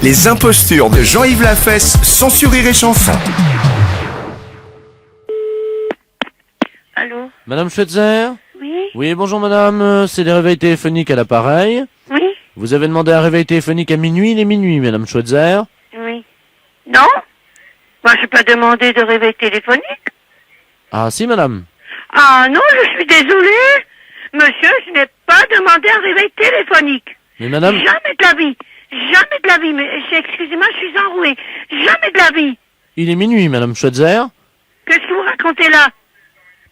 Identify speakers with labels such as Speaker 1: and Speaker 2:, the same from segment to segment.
Speaker 1: Les impostures de Jean-Yves Lafesse, sans sourire et chanson.
Speaker 2: Allô?
Speaker 3: Madame Schweitzer?
Speaker 2: Oui?
Speaker 3: Oui, bonjour madame, c'est les réveils téléphoniques à l'appareil.
Speaker 2: Oui?
Speaker 3: Vous avez demandé un réveil téléphonique à minuit, il est minuit, madame Schweitzer.
Speaker 2: Oui. Non? Moi, j'ai pas demandé de réveil téléphonique.
Speaker 3: Ah si madame.
Speaker 2: Ah non, je suis désolée. Monsieur, je n'ai pas demandé un réveil téléphonique.
Speaker 3: Mais madame...
Speaker 2: Jamais de la vie. Jamais de la vie. Mais excusez-moi, je suis enrouée. Jamais de la vie.
Speaker 3: Il est minuit, madame Schweitzer.
Speaker 2: Qu'est-ce que vous racontez là?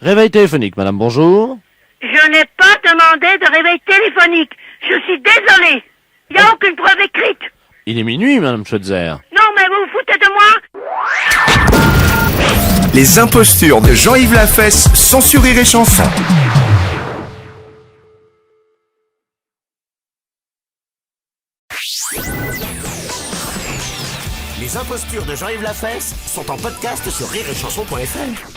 Speaker 3: Réveil téléphonique, madame, bonjour.
Speaker 2: Je n'ai pas demandé de réveil téléphonique. Je suis désolée. Il n'y a aucune preuve écrite.
Speaker 3: Il est minuit, madame Schweitzer.
Speaker 2: Non, mais vous vous foutez de moi?
Speaker 1: Les impostures de Jean-Yves Lafesse, sans sourire et chanson.
Speaker 4: Les impostures de Jean-Yves Lafesse sont en podcast sur rireetchanson.fr.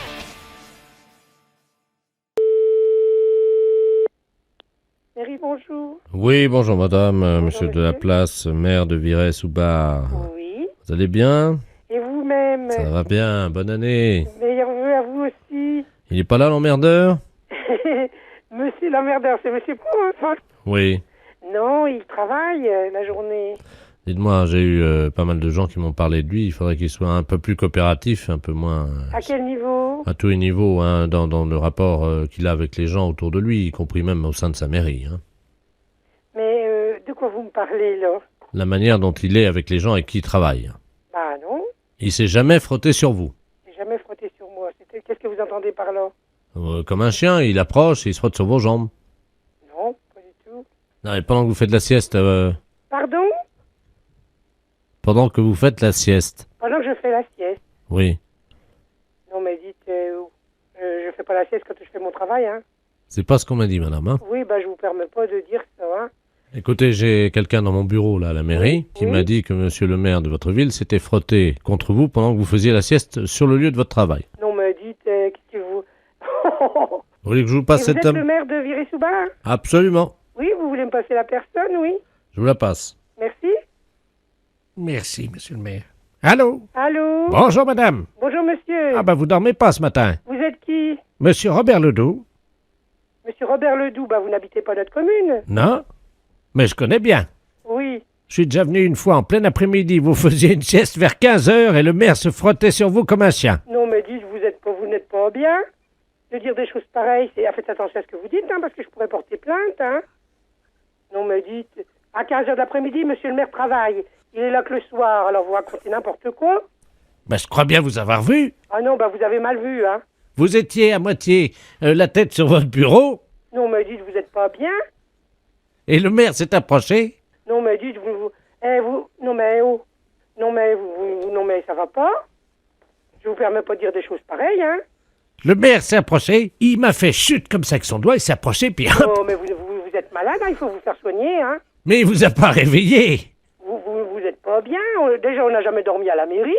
Speaker 2: Mairie, bonjour.
Speaker 3: Oui, bonjour madame, monsieur de la place, maire de Virey-sous-Bar.
Speaker 2: Oui.
Speaker 3: Vous allez bien?
Speaker 2: Et vous-même?
Speaker 3: Ça va bien, bonne année.
Speaker 2: Meilleurs vœux à vous aussi.
Speaker 3: Il est pas là l'emmerdeur?
Speaker 2: Monsieur l'emmerdeur, c'est monsieur Pro,
Speaker 3: Oui.
Speaker 2: Non, il travaille la journée.
Speaker 3: Dites-moi, j'ai eu pas mal de gens qui m'ont parlé de lui, il faudrait qu'il soit un peu plus coopératif, un peu moins...
Speaker 2: À quel niveau?
Speaker 3: à tous les niveaux, hein, dans le rapport qu'il a avec les gens autour de lui, y compris même au sein de sa mairie. Hein.
Speaker 2: Mais de quoi vous me parlez, là?
Speaker 3: La manière dont il est avec les gens avec qui il travaille.
Speaker 2: Bah non,
Speaker 3: Il s'est jamais frotté sur vous.
Speaker 2: j'ai jamais frotté sur moi. Qu'est-ce que vous entendez par là?
Speaker 3: Comme un chien, il approche et il se frotte sur vos jambes.
Speaker 2: Non, pas du tout.
Speaker 3: Non, et pendant que vous faites la sieste...
Speaker 2: Pardon?
Speaker 3: pendant que vous faites la sieste.
Speaker 2: Pendant que je fais la sieste.
Speaker 3: Oui.
Speaker 2: Non, mais dites, je fais pas la sieste quand je fais mon travail, hein.
Speaker 3: C'est pas ce qu'on m'a dit, madame. Hein.
Speaker 2: Oui, bah je vous permets pas de dire ça, hein.
Speaker 3: Écoutez, j'ai quelqu'un dans mon bureau, là, à la mairie, qui
Speaker 2: Oui.
Speaker 3: m'a dit que monsieur le maire de votre ville s'était frotté contre vous pendant que vous faisiez la sieste sur le lieu de votre travail.
Speaker 2: Non, mais dites, qu'est-ce que vous...
Speaker 3: Vous voulez que je vous
Speaker 2: Et
Speaker 3: passe
Speaker 2: vous
Speaker 3: cette
Speaker 2: êtes
Speaker 3: dame?
Speaker 2: le maire de Virey-sous-Bar?
Speaker 3: Absolument.
Speaker 2: Oui, vous voulez me passer la personne, oui.
Speaker 3: Je vous la passe.
Speaker 2: Merci.
Speaker 5: Merci, monsieur le maire. Allô?
Speaker 2: Allô?
Speaker 5: Bonjour, madame.
Speaker 2: Bonjour, monsieur.
Speaker 5: Ah ben, vous dormez pas ce matin.
Speaker 2: Vous êtes qui?
Speaker 5: Monsieur Robert Ledoux?
Speaker 2: Monsieur Robert Ledoux, bah vous n'habitez pas notre commune.
Speaker 5: Non? Mais je connais bien.
Speaker 2: Oui.
Speaker 5: Je suis déjà venu une fois en plein après-midi. Vous faisiez une sieste vers 15h et le maire se frottait sur vous comme un chien.
Speaker 2: Non, mais dites, vous n'êtes pas bien de dire des choses pareilles. Faites attention à ce que vous dites, hein, parce que je pourrais porter plainte, hein. Non, mais dites, à 15h de l'après-midi, monsieur le maire travaille. Il est là que le soir, alors vous racontez n'importe quoi.
Speaker 5: Ben, je crois bien vous avoir vu.
Speaker 2: Ah non, bah vous avez mal vu, hein.
Speaker 5: Vous étiez à moitié la tête sur votre bureau
Speaker 2: Non, mais dites, vous n'êtes pas bien.
Speaker 5: et le maire s'est approché.
Speaker 2: Non, mais dites, non, mais oh. Non, mais non, mais ça va pas. Je vous permets pas de dire des choses pareilles, hein.
Speaker 5: Le maire s'est approché. Il m'a fait chute comme ça avec son doigt. Il s'est approché, puis hop.
Speaker 2: Oh, mais vous êtes malade, hein, il faut vous faire soigner, hein.
Speaker 5: Mais il vous a pas réveillé.
Speaker 2: Vous êtes pas bien. Déjà, on n'a jamais dormi à la mairie,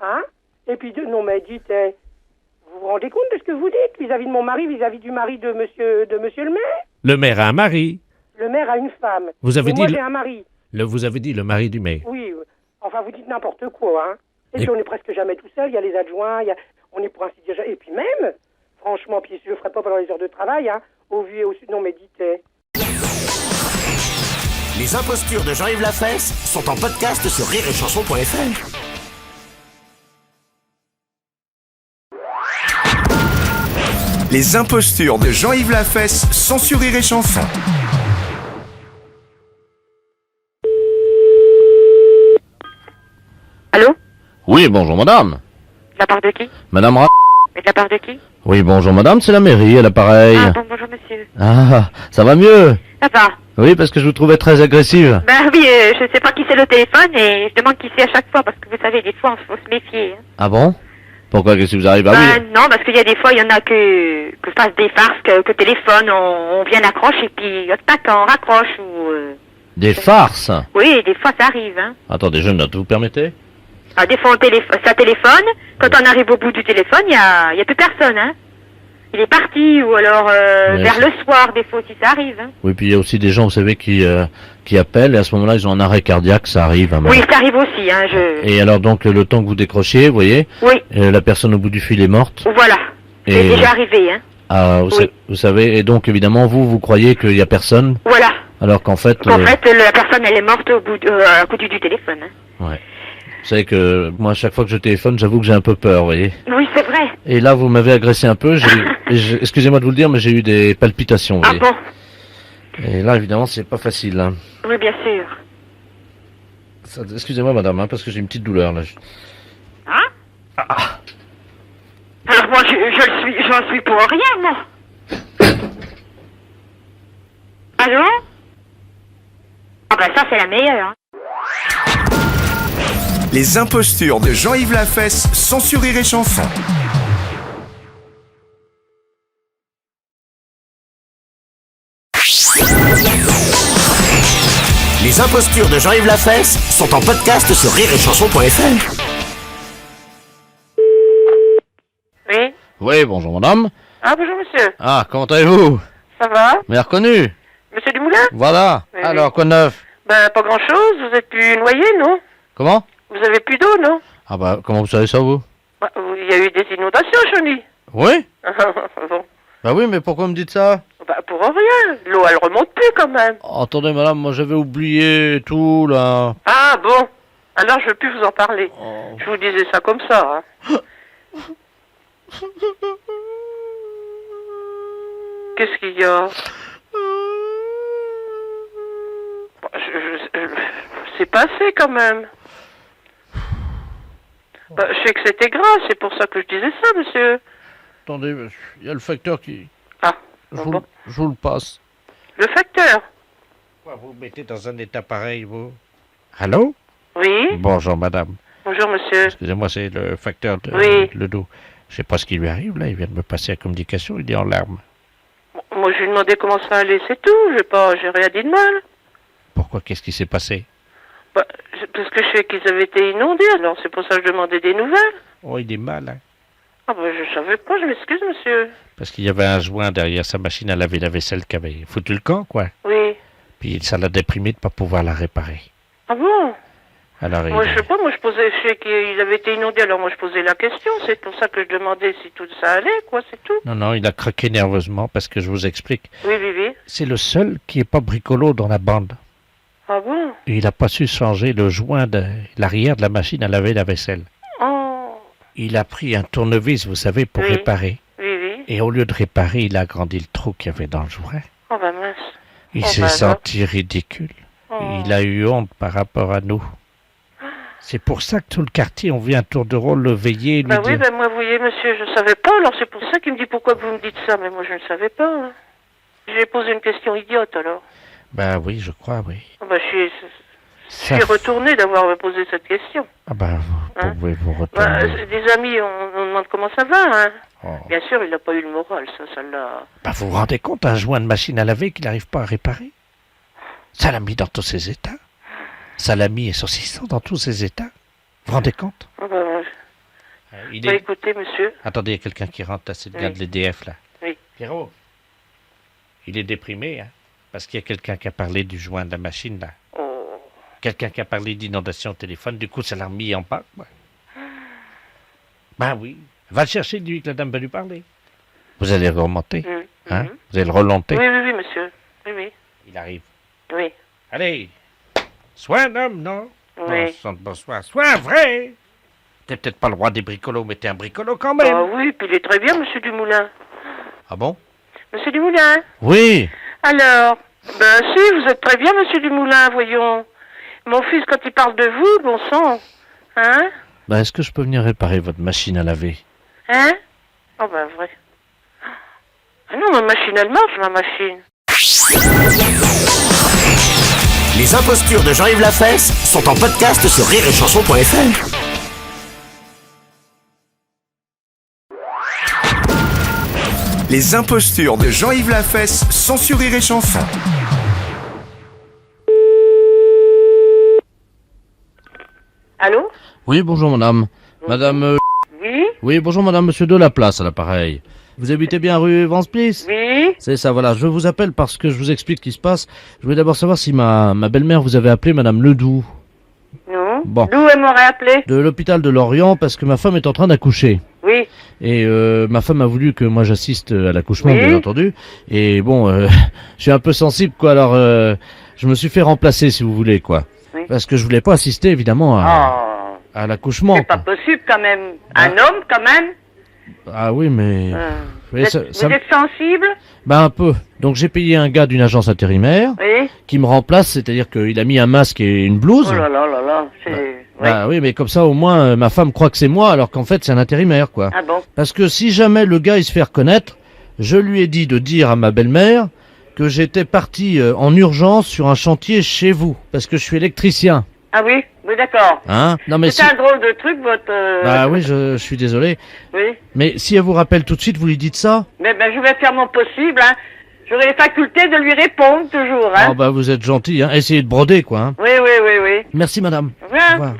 Speaker 2: hein. Et puis, non, mais dites, vous vous rendez compte de ce que vous dites vis-à-vis de mon mari, vis-à-vis du mari de monsieur le maire?
Speaker 5: Le maire a un mari.
Speaker 2: Le maire a une femme.
Speaker 5: Vous avez
Speaker 2: Et
Speaker 5: dit
Speaker 2: moi,
Speaker 5: le-
Speaker 2: j'ai un mari.
Speaker 5: Vous avez dit le mari du maire.
Speaker 2: Oui, enfin, vous dites n'importe quoi, hein. Et puis, on est presque jamais tout seul. Il y a les adjoints, on est pour ainsi dire... Et puis même, franchement, puis je le ferai pas pendant les heures de travail, hein. Au vu et au sud, non, mais dites...
Speaker 4: Les impostures de Jean-Yves Lafesse sont en podcast sur rireetchanson.fr.
Speaker 1: Les impostures de Jean-Yves Lafesse, sans sourire et chanson.
Speaker 2: Allô?
Speaker 3: Oui, bonjour madame.
Speaker 2: De la part de qui?
Speaker 3: Madame Ra...
Speaker 2: Et de la part de qui?
Speaker 3: Oui, bonjour madame, c'est la mairie à l'appareil.
Speaker 2: Ah, bon, bonjour, monsieur.
Speaker 3: Ah, ça va mieux?
Speaker 2: Ça va?
Speaker 3: Oui, parce que je vous trouvais très agressive.
Speaker 2: Ben oui, je sais pas qui c'est le téléphone et je demande qui c'est à chaque fois parce que vous savez, des fois, il faut se méfier, hein.
Speaker 3: Ah bon? Pourquoi, qu'est-ce qui vous arrive? Ah oui.
Speaker 2: Non, parce qu'il y a des fois, il y en a que fassent des farces, que téléphone, on vient accroche et puis, tac, on raccroche ou...
Speaker 3: Des farces?
Speaker 2: Oui, des fois, ça arrive, hein.
Speaker 3: Attendez, je note, vous permettez?
Speaker 2: Ah, des fois, ça téléphone. Quand on arrive au bout du téléphone, il y a plus personne, hein.
Speaker 6: qu'il est parti, ou alors
Speaker 3: Ouais,
Speaker 6: vers
Speaker 3: c'est-
Speaker 6: le soir, des fois aussi ça arrive. Hein.
Speaker 3: Oui, puis il y a aussi des gens, vous savez, qui appellent et à ce moment-là, ils ont un arrêt cardiaque, ça arrive. Hein,
Speaker 6: Oui, ça arrive aussi. Hein,
Speaker 3: Et alors donc, le temps que vous décrochiez, vous voyez,
Speaker 6: Oui,
Speaker 3: la personne au bout du fil est morte.
Speaker 6: voilà. C'est
Speaker 3: Et
Speaker 6: déjà arrivé. Hein.
Speaker 3: vous, vous savez, et donc évidemment, vous croyez qu'il y a personne,
Speaker 6: Voilà.
Speaker 3: alors qu'en fait...
Speaker 6: En fait, la personne, elle est morte au bout à côté du téléphone. Hein.
Speaker 3: Ouais. Vous savez que moi, à chaque fois que je téléphone, j'avoue que j'ai un peu peur, vous voyez.
Speaker 6: Oui, c'est vrai.
Speaker 3: Et là, vous m'avez agressé un peu. Excusez-moi de vous le dire, mais j'ai eu des palpitations. Vous
Speaker 6: Ah
Speaker 3: voyez.
Speaker 6: bon?
Speaker 3: Et là, évidemment, c'est pas facile. Hein.
Speaker 6: Oui, bien sûr.
Speaker 3: Excusez-moi, madame, hein, parce que j'ai une petite douleur là.
Speaker 6: Hein? Alors moi, j'en suis pour rien, moi. Allô? Ah bah ça, c'est la meilleure. Hein.
Speaker 1: Les impostures de Jean-Yves Lafesse sont sur Rire et Chanson.
Speaker 4: Les impostures de Jean-Yves Lafesse sont en podcast sur rireetchanson.fr.
Speaker 7: Oui.
Speaker 3: Oui, bonjour, madame.
Speaker 7: Ah, bonjour, monsieur.
Speaker 3: Ah, comment allez-vous?
Speaker 7: Ça va?
Speaker 3: M'avez reconnu?
Speaker 7: Monsieur Dumoulin?
Speaker 3: Voilà.
Speaker 7: Oui,
Speaker 3: Alors, quoi de neuf?
Speaker 7: Ben, pas grand-chose. Vous êtes plus noyé, non?
Speaker 3: Comment?
Speaker 7: Vous avez plus d'eau, non?
Speaker 3: Ah bah, comment vous savez ça, vous?
Speaker 7: Bah, il y a eu des inondations, Johnny.
Speaker 3: Oui?
Speaker 7: Bon.
Speaker 3: Bah oui, mais pourquoi me dites ça?
Speaker 7: Bah, pour rien. L'eau, elle remonte plus, quand même.
Speaker 3: Oh, attendez, madame, moi j'avais oublié tout, là.
Speaker 7: Ah, bon. Alors, je veux plus vous en parler.
Speaker 3: Oh.
Speaker 7: Je vous disais ça comme ça, hein. Qu'est-ce qu'il y a? C'est passé, quand même. Bah, je sais que c'était grave, c'est pour ça que je disais ça, monsieur.
Speaker 3: Attendez, il y a le facteur qui...
Speaker 7: Ah,
Speaker 3: Je
Speaker 7: bon.
Speaker 3: vous le passe.
Speaker 7: Le facteur?
Speaker 5: Pourquoi vous mettez dans un état pareil, vous? Allô?
Speaker 7: Oui.
Speaker 5: Bonjour, madame.
Speaker 7: Bonjour, monsieur.
Speaker 5: Excusez-moi, c'est le facteur de
Speaker 7: Oui.
Speaker 5: le dos. Je sais pas ce qui lui arrive, là. Il vient de me passer la communication, il est en larmes.
Speaker 7: Moi, je lui ai demandé comment ça allait, c'est tout. J'ai rien dit de mal.
Speaker 5: Pourquoi? Qu'est-ce qui s'est passé?
Speaker 7: Bah, parce que je sais qu'ils avaient été inondés, alors c'est pour ça que je demandais des nouvelles.
Speaker 5: Oh, il est mal, hein.
Speaker 7: Ah, bah, je savais pas, je m'excuse, monsieur.
Speaker 5: Parce qu'il y avait un joint derrière sa machine à laver la vaisselle qui avait foutu le camp, quoi.
Speaker 7: Oui.
Speaker 5: Puis ça l'a déprimé de pas pouvoir la réparer.
Speaker 7: Ah bon?
Speaker 5: Alors,
Speaker 7: Moi, je sais pas, moi, je sais qu'ils avaient été inondés, alors moi, je posais la question. C'est pour ça que je demandais si tout ça allait, quoi, c'est tout.
Speaker 5: Non, non, il a craqué nerveusement parce que je vous explique.
Speaker 7: Oui, oui, oui.
Speaker 5: C'est le seul qui est pas bricolo dans la bande.
Speaker 7: Ah bon?
Speaker 5: Et il n'a pas su changer le joint de l'arrière de la machine à laver la vaisselle.
Speaker 7: Oh.
Speaker 5: Il a pris un tournevis, vous savez, pour
Speaker 7: Oui.
Speaker 5: réparer.
Speaker 7: Oui, oui.
Speaker 5: Et au lieu de réparer, il a agrandi le trou qu'il y avait dans le joint.
Speaker 7: Oh, bah, mince.
Speaker 5: Il
Speaker 7: Oh,
Speaker 5: s'est
Speaker 7: bah,
Speaker 5: senti ridicule.
Speaker 7: Oh.
Speaker 5: Il a eu honte par rapport à nous. C'est pour ça que tout le quartier, on vient à tour de rôle le veiller et lui
Speaker 7: Bah oui,
Speaker 5: dire...
Speaker 7: bah moi, vous voyez, monsieur, je savais pas, alors c'est pour ça qu'il me dit pourquoi vous me dites ça, mais moi, je ne savais pas. Hein. J'ai posé une question idiote, alors.
Speaker 5: Ben oui, je crois, oui.
Speaker 7: Ah bah, je
Speaker 5: Ça
Speaker 7: suis
Speaker 5: f-
Speaker 7: retourné d'avoir posé cette question.
Speaker 5: Ah ben, vous
Speaker 7: Hein
Speaker 5: pouvez vous
Speaker 7: Bah,
Speaker 5: retourner.
Speaker 7: des amis, on demande comment ça va, hein.
Speaker 5: Oh.
Speaker 7: Bien sûr, il n'a pas eu le moral, ça l'a...
Speaker 5: Ben, vous vous rendez compte, un joint de machine à laver qu'il n'arrive pas à réparer? Ça l'a mis dans tous ses états. Ça l'a mis et saucisson dans tous ses états. Vous vous rendez compte?
Speaker 7: Ah bah,
Speaker 5: Il
Speaker 7: bah, écoutez, monsieur.
Speaker 5: Attendez, il y a quelqu'un qui rentre, là, c'est le gars
Speaker 7: Oui.
Speaker 5: de l'EDF, là.
Speaker 7: Oui.
Speaker 5: Pierrot, il est déprimé, hein, parce qu'il y a quelqu'un qui a parlé du joint de la machine, là.
Speaker 7: Oh.
Speaker 5: Quelqu'un qui a parlé d'inondation au téléphone, du coup, ça l'a remis en bas, quoi. Ben oui. Va le chercher, lui, que la dame va lui parler. Vous allez le remonter, hein?
Speaker 7: Mhm.
Speaker 5: Vous allez le remonter.
Speaker 7: Oui, oui, oui, monsieur. Oui, oui.
Speaker 5: Il arrive.
Speaker 7: Oui.
Speaker 5: Allez, sois un homme, non?
Speaker 7: Oui.
Speaker 5: Bonsoir. Sois un vrai. T'es peut-être pas le roi des bricolos, mais t'es un bricolo quand même.
Speaker 7: Ah oui, puis il est très bien, monsieur Dumoulin.
Speaker 5: Ah bon?
Speaker 7: Monsieur Dumoulin?
Speaker 5: Oui.
Speaker 7: Alors, ben si, vous êtes très bien, monsieur Dumoulin, voyons. Mon fils, quand il parle de vous, bon sang, hein?
Speaker 3: Ben, est-ce que je peux venir réparer votre machine à laver?
Speaker 7: Hein? Oh ben vrai. Ah non, ma machine, elle marche, ma machine.
Speaker 4: Les impostures de Jean-Yves Lafesse sont en podcast sur rireetchanson.fr.
Speaker 1: Les impostures de Jean-Yves Lafesse sont sur Rire et Chanson.
Speaker 7: Allô?
Speaker 3: Oui, bonjour madame. Madame...
Speaker 7: Oui?
Speaker 3: Oui, bonjour madame, monsieur Delaplace à l'appareil. Vous habitez bien rue Vansplice?
Speaker 7: Oui.
Speaker 3: C'est ça, voilà. Je vous appelle parce que je vous explique ce qui se passe. Je voulais d'abord savoir si ma belle-mère vous avait appelé Madame Ledoux.
Speaker 7: Non.
Speaker 3: Bon.
Speaker 7: D'où elle m'aurait appelé?
Speaker 3: De l'hôpital de Lorient parce que ma femme est en train d'accoucher.
Speaker 7: Oui.
Speaker 3: Et ma femme a voulu que moi j'assiste à l'accouchement,
Speaker 7: Oui.
Speaker 3: bien entendu. Et bon, je suis un peu sensible, quoi. Alors, je me suis fait remplacer, si vous voulez, quoi.
Speaker 7: Oui.
Speaker 3: Parce que je voulais pas assister, évidemment, à l'accouchement.
Speaker 7: C'est pas
Speaker 3: quoi.
Speaker 7: possible quand même. Un homme quand même.
Speaker 3: Ah oui, mais...
Speaker 7: Vous
Speaker 3: Oui,
Speaker 7: êtes,
Speaker 3: ça-
Speaker 7: vous
Speaker 3: ça-
Speaker 7: êtes sensible?
Speaker 3: Ben un peu. Donc j'ai payé un gars d'une agence intérimaire
Speaker 7: Oui.
Speaker 3: qui me remplace, c'est-à-dire qu'il a mis un masque et une blouse.
Speaker 7: Oh là là là là. C'est... ouais.
Speaker 3: Bah oui, mais comme ça au moins ma femme croit que c'est moi alors qu'en fait c'est un intérimaire, quoi.
Speaker 7: Ah bon?
Speaker 3: Parce que si jamais le gars il se fait reconnaître, je lui ai dit de dire à ma belle-mère que j'étais parti en urgence sur un chantier chez vous parce que je suis électricien.
Speaker 7: Ah oui? Oui, d'accord.
Speaker 3: Hein? Non mais
Speaker 7: C'est
Speaker 3: si...
Speaker 7: un drôle de truc, votre...
Speaker 3: Bah oui, je suis désolé.
Speaker 7: Oui.
Speaker 3: Mais si elle vous rappelle tout de suite, vous lui dites ça?
Speaker 7: Mais ben, je vais faire mon possible, hein. J'aurai les facultés de lui répondre, toujours, hein.
Speaker 3: Oh bah vous êtes gentil, hein. Essayez de broder, quoi. Hein.
Speaker 7: Oui, oui, oui, oui.
Speaker 3: Merci madame.
Speaker 7: Au
Speaker 3: Au
Speaker 7: revoir.
Speaker 3: revoir.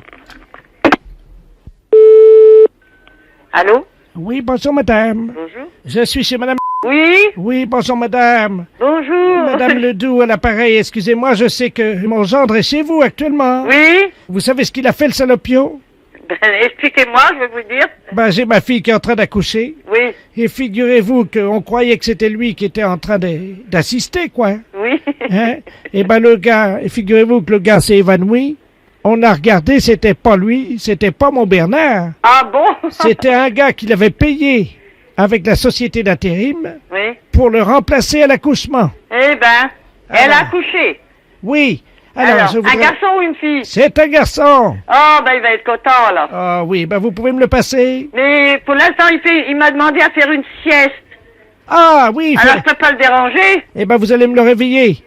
Speaker 7: Allô?
Speaker 5: Oui, bonjour madame.
Speaker 7: Bonjour.
Speaker 5: Je suis chez madame...
Speaker 7: Oui?
Speaker 5: Oui, bonjour madame.
Speaker 7: Bonjour.
Speaker 5: Madame Ledoux à l'appareil, excusez-moi, je sais que mon gendre est chez vous actuellement.
Speaker 7: Oui?
Speaker 5: Vous savez ce qu'il a fait, le salopio?
Speaker 7: Ben, expliquez-moi, je vais vous dire.
Speaker 5: Ben, j'ai ma fille qui est en train d'accoucher.
Speaker 7: Oui.
Speaker 5: Et figurez-vous qu'on croyait que c'était lui qui était en train d'assister, quoi.
Speaker 7: Oui.
Speaker 5: Hein? Et ben, le gars, et figurez-vous que le gars s'est évanoui. On a regardé, c'était pas lui, c'était pas mon Bernard.
Speaker 7: Ah bon?
Speaker 5: C'était un gars qui l'avait payé avec la société d'intérim
Speaker 7: Oui.
Speaker 5: pour le remplacer à l'accouchement.
Speaker 7: Eh ben, elle a accouché.
Speaker 5: Oui.
Speaker 7: Alors,
Speaker 5: je voudrais...
Speaker 7: un garçon ou une fille?
Speaker 5: C'est un garçon.
Speaker 7: Oh, ben, il va être content, là.
Speaker 5: Ah oui, ben vous pouvez me le passer.
Speaker 7: Mais pour l'instant, il m'a demandé à faire une sieste.
Speaker 5: Ah oui,
Speaker 7: Alors, je peux pas le déranger?
Speaker 5: eh ben vous allez me le réveiller.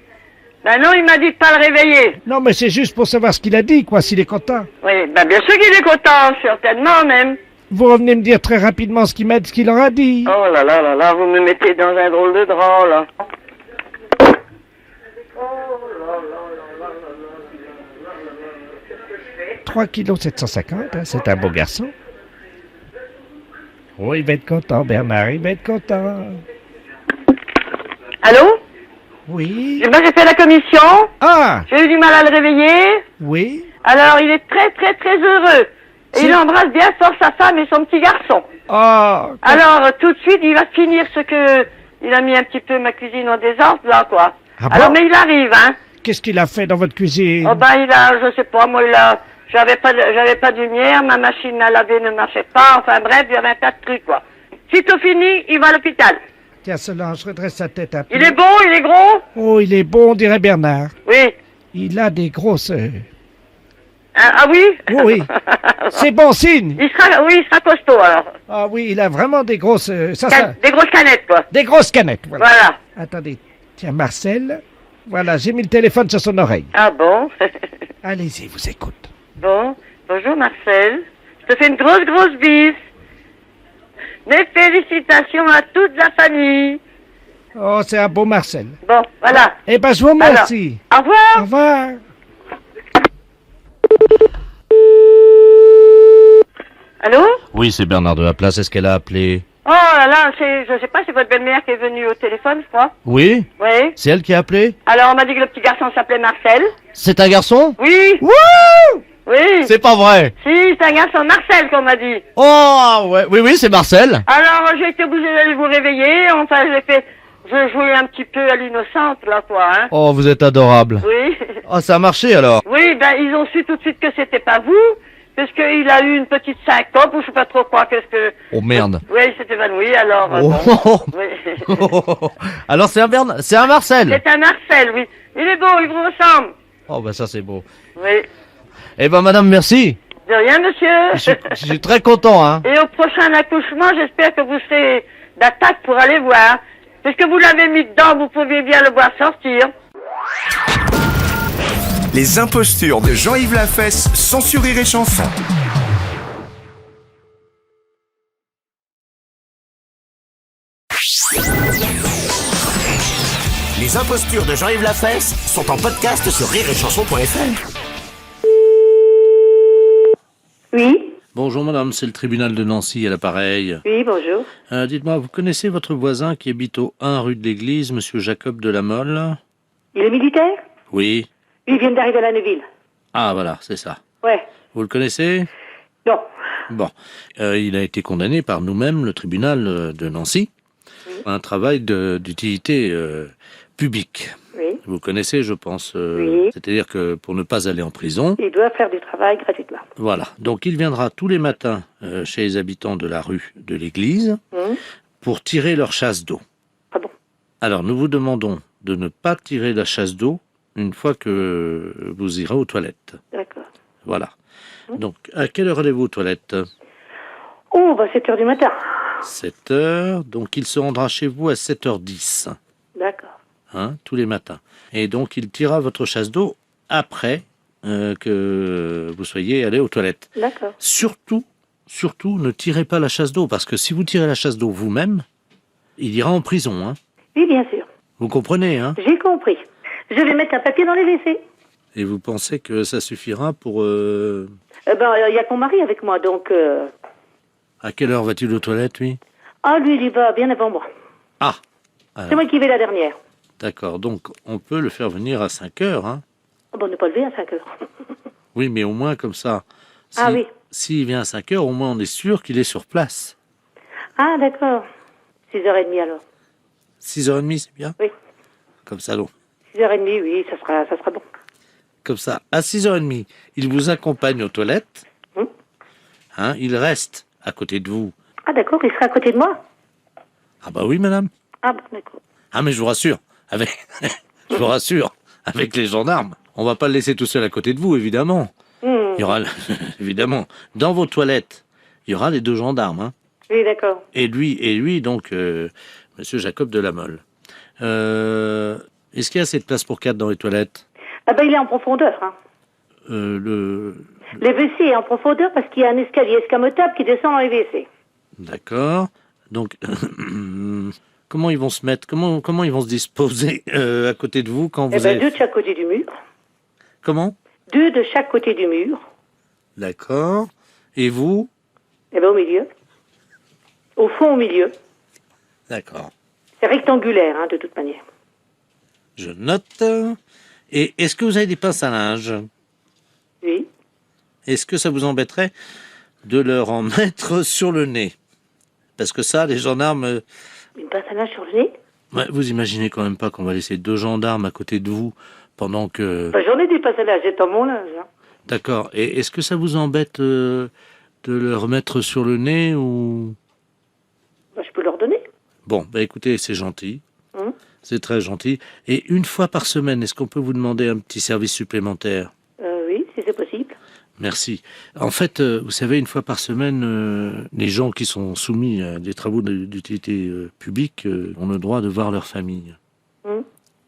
Speaker 7: Ben non, il m'a dit de pas le réveiller.
Speaker 5: Non, mais c'est juste pour savoir ce qu'il a dit, quoi, s'il est content.
Speaker 7: Oui, ben bien sûr qu'il est content, certainement même.
Speaker 5: Vous revenez me dire très rapidement ce qu'il leur a dit.
Speaker 7: Oh là là là là, vous me mettez dans un drôle de drap, là.
Speaker 5: 3 kg 750, hein, c'est un beau garçon. Oh, il va être content, Bernard, il va être content.
Speaker 7: Allô?
Speaker 5: Oui.
Speaker 7: Eh ben, j'ai fait la commission.
Speaker 5: Ah,
Speaker 7: J'ai eu du mal à le réveiller.
Speaker 5: oui.
Speaker 7: Alors, il est très très très heureux. Et il embrasse bien fort sa femme et son petit garçon.
Speaker 5: Ah,
Speaker 7: Alors, tout de suite, il va finir ce que... Il a mis un petit peu ma cuisine en désordre, là, quoi.
Speaker 5: Ah bon?
Speaker 7: Alors, mais il arrive, hein.
Speaker 5: qu'est-ce qu'il a fait dans votre cuisine?
Speaker 7: Oh ben, il a... Je sais pas, moi, il a... J'avais pas de lumière, ma machine à laver ne marchait pas. Enfin, bref, il y avait un tas de trucs, quoi. Sitôt fini, il va à l'hôpital.
Speaker 5: Tiens, Solange, redresse sa tête un peu.
Speaker 7: Il est beau, il est gros?
Speaker 5: Oh, il est bon, on dirait Bernard.
Speaker 7: Oui.
Speaker 5: Il a des grosses...
Speaker 7: Ah oui?
Speaker 5: Oui, oui. C'est bon signe.
Speaker 7: Il sera costaud, alors.
Speaker 5: Ah oui, il a vraiment des grosses...
Speaker 7: Des grosses canettes, quoi.
Speaker 5: Des grosses canettes, voilà.
Speaker 7: Voilà.
Speaker 5: Attendez, tiens, Marcel. Voilà, j'ai mis le téléphone sur son oreille.
Speaker 7: Ah bon?
Speaker 5: Allez-y, vous écoute.
Speaker 7: Bon. Bonjour, Marcel. Je te fais une grosse, grosse bise. Mes félicitations à toute la famille.
Speaker 5: Oh, c'est un beau Marcel.
Speaker 7: Bon, voilà.
Speaker 5: Eh ben, je vous remercie.
Speaker 7: Au revoir.
Speaker 5: Au revoir.
Speaker 7: Allô?
Speaker 3: Oui, c'est Bernard de la Place. Est-ce qu'elle a appelé?
Speaker 7: Oh là là, je sais pas, c'est votre belle-mère qui est venue au téléphone, je crois.
Speaker 3: Oui?
Speaker 7: Oui.
Speaker 3: C'est elle qui a appelé?
Speaker 7: Alors, on m'a dit que le petit garçon s'appelait Marcel.
Speaker 3: C'est un garçon?
Speaker 7: Oui.
Speaker 5: Wouh!
Speaker 7: Oui.
Speaker 3: C'est pas vrai.
Speaker 7: Si, c'est un garçon, Marcel, qu'on m'a dit.
Speaker 3: Oh, ouais. Oui, oui, c'est Marcel.
Speaker 7: Alors, j'ai été obligée d'aller vous réveiller. Enfin, je jouais un petit peu à l'innocente, là, quoi, hein.
Speaker 3: Oh, vous êtes adorable.
Speaker 7: Oui.
Speaker 3: Oh, ça a marché alors.
Speaker 7: Oui, ben, ils ont su tout de suite que c'était pas vous. Parce qu'il a eu une petite syncope, ou je sais pas trop quoi, qu'est-ce que...
Speaker 3: Oh merde.
Speaker 7: Oui, il s'est évanoui, alors...
Speaker 3: Oh.
Speaker 7: Oui.
Speaker 3: Alors c'est un Bernard, c'est un Marcel.
Speaker 7: C'est un Marcel, oui. Il est beau, il vous ressemble.
Speaker 3: Oh bah ça c'est beau.
Speaker 7: Oui.
Speaker 3: Eh ben madame, merci.
Speaker 7: De rien, monsieur.
Speaker 3: Je suis très content, hein.
Speaker 7: Et au prochain accouchement, j'espère que vous serez d'attaque pour aller voir. Puisque vous l'avez mis dedans, vous pouviez bien le voir sortir.
Speaker 1: Les impostures de Jean-Yves Lafesse, sans sur Rire et Chanson.
Speaker 4: Les impostures de Jean-Yves Lafesse sont en podcast sur rireetchanson.fr.
Speaker 6: Oui.
Speaker 3: Bonjour madame, c'est le tribunal de Nancy à l'appareil.
Speaker 7: Oui, bonjour.
Speaker 3: Dites-moi, vous connaissez votre voisin qui habite au 1 rue de l'Église, monsieur Jacob de la Mole?
Speaker 7: Il est militaire?
Speaker 3: Oui.
Speaker 7: Il vient d'arriver à la Neuville.
Speaker 3: Ah voilà, c'est ça.
Speaker 7: Ouais.
Speaker 3: Vous le connaissez?
Speaker 7: Non.
Speaker 3: Bon. Il a été condamné par nous-mêmes, le tribunal de Nancy, à un travail d'utilité publique.
Speaker 7: Oui.
Speaker 3: Vous connaissez, je pense.
Speaker 7: Oui.
Speaker 3: C'est-à-dire que pour ne pas aller en prison,
Speaker 7: Il doit faire du travail gratuitement.
Speaker 3: voilà. Donc il viendra tous les matins chez les habitants de la rue de l'Église pour tirer leur chasse d'eau.
Speaker 7: Ah bon?
Speaker 3: Alors nous vous demandons de ne pas tirer la chasse d'eau une fois que vous irez aux toilettes.
Speaker 7: D'accord.
Speaker 3: Voilà. Donc à quelle heure allez-vous aux toilettes?
Speaker 7: Oh, 7h du matin.
Speaker 3: 7 heures. Donc il se rendra chez vous à 7h10.
Speaker 7: D'accord.
Speaker 3: Tous les matins. Et donc il tirera votre chasse d'eau après que vous soyez allé aux toilettes.
Speaker 7: D'accord.
Speaker 3: Surtout, ne tirez pas la chasse d'eau, parce que si vous tirez la chasse d'eau vous-même, il ira en prison.
Speaker 7: Oui, bien sûr.
Speaker 3: Vous comprenez, hein?
Speaker 7: J'ai compris. Je vais mettre un papier dans les WC.
Speaker 3: Et vous pensez que ça suffira pour...
Speaker 7: Il y a que mon mari avec moi, donc...
Speaker 3: À quelle heure va-t-il aux toilettes, lui?
Speaker 7: Ah, lui, il y va bien avant moi.
Speaker 3: Ah!
Speaker 7: C'est moi qui vais la dernière.
Speaker 3: D'accord, donc on peut le faire venir à 5 heures, hein?
Speaker 7: On ne pas lever à 5 heures.
Speaker 3: Oui, mais au moins comme ça.
Speaker 7: Ah oui.
Speaker 3: S'il vient à 5 heures, au moins on est sûr qu'il est sur place.
Speaker 7: Ah, d'accord. 6h30 alors.
Speaker 3: 6h30, c'est bien?
Speaker 7: Oui.
Speaker 3: Comme ça, donc.
Speaker 7: 6h30, oui, ça sera bon.
Speaker 3: Comme ça, à 6h30, il vous accompagne aux toilettes. Il reste à côté de vous.
Speaker 7: Ah, d'accord, il sera à côté de moi?
Speaker 3: Ah bah oui, madame.
Speaker 7: Ah, bon, d'accord.
Speaker 3: Ah mais je vous rassure, je vous rassure, avec les gendarmes, on va pas le laisser tout seul à côté de vous, évidemment. Il y aura, évidemment, dans vos toilettes, il y aura les 2 gendarmes.
Speaker 7: Oui, d'accord.
Speaker 3: Et lui, donc, monsieur Jacob de la Mole. Est-ce qu'il y a assez de place pour 4 dans les toilettes?
Speaker 7: Ah il est en profondeur. Les WC est en profondeur parce qu'il y a un escalier escamotable qui descend dans les WC.
Speaker 3: D'accord. Donc, comment ils vont se mettre? Comment ils vont se disposer à côté de vous quand vous avez...
Speaker 7: 2 de chaque côté du mur.
Speaker 3: Comment?
Speaker 7: 2 de chaque côté du mur.
Speaker 3: D'accord. Et vous?
Speaker 7: Au milieu. Au fond, au milieu.
Speaker 3: D'accord.
Speaker 7: C'est rectangulaire, de toute manière.
Speaker 3: Je note. Et est-ce que vous avez des pinces à linge?
Speaker 7: Oui.
Speaker 3: Est-ce que ça vous embêterait de leur en mettre sur le nez? Parce que ça, les gendarmes...
Speaker 7: Une pince à linge sur le nez?
Speaker 3: Ouais, vous imaginez quand même pas qu'on va laisser 2 gendarmes à côté de vous pendant que...
Speaker 7: J'en ai des pinces à linge, j'ai dans mon linge.
Speaker 3: D'accord. Et est-ce que ça vous embête de leur mettre sur le nez ou...
Speaker 7: Je peux leur donner.
Speaker 3: Bon, écoutez, c'est gentil. C'est très gentil. Et une fois par semaine, est-ce qu'on peut vous demander un petit service supplémentaire?
Speaker 7: Oui, si c'est possible.
Speaker 3: Merci. En fait, vous savez, une fois par semaine, les gens qui sont soumis à des travaux d'utilité publique ont le droit de voir leur famille.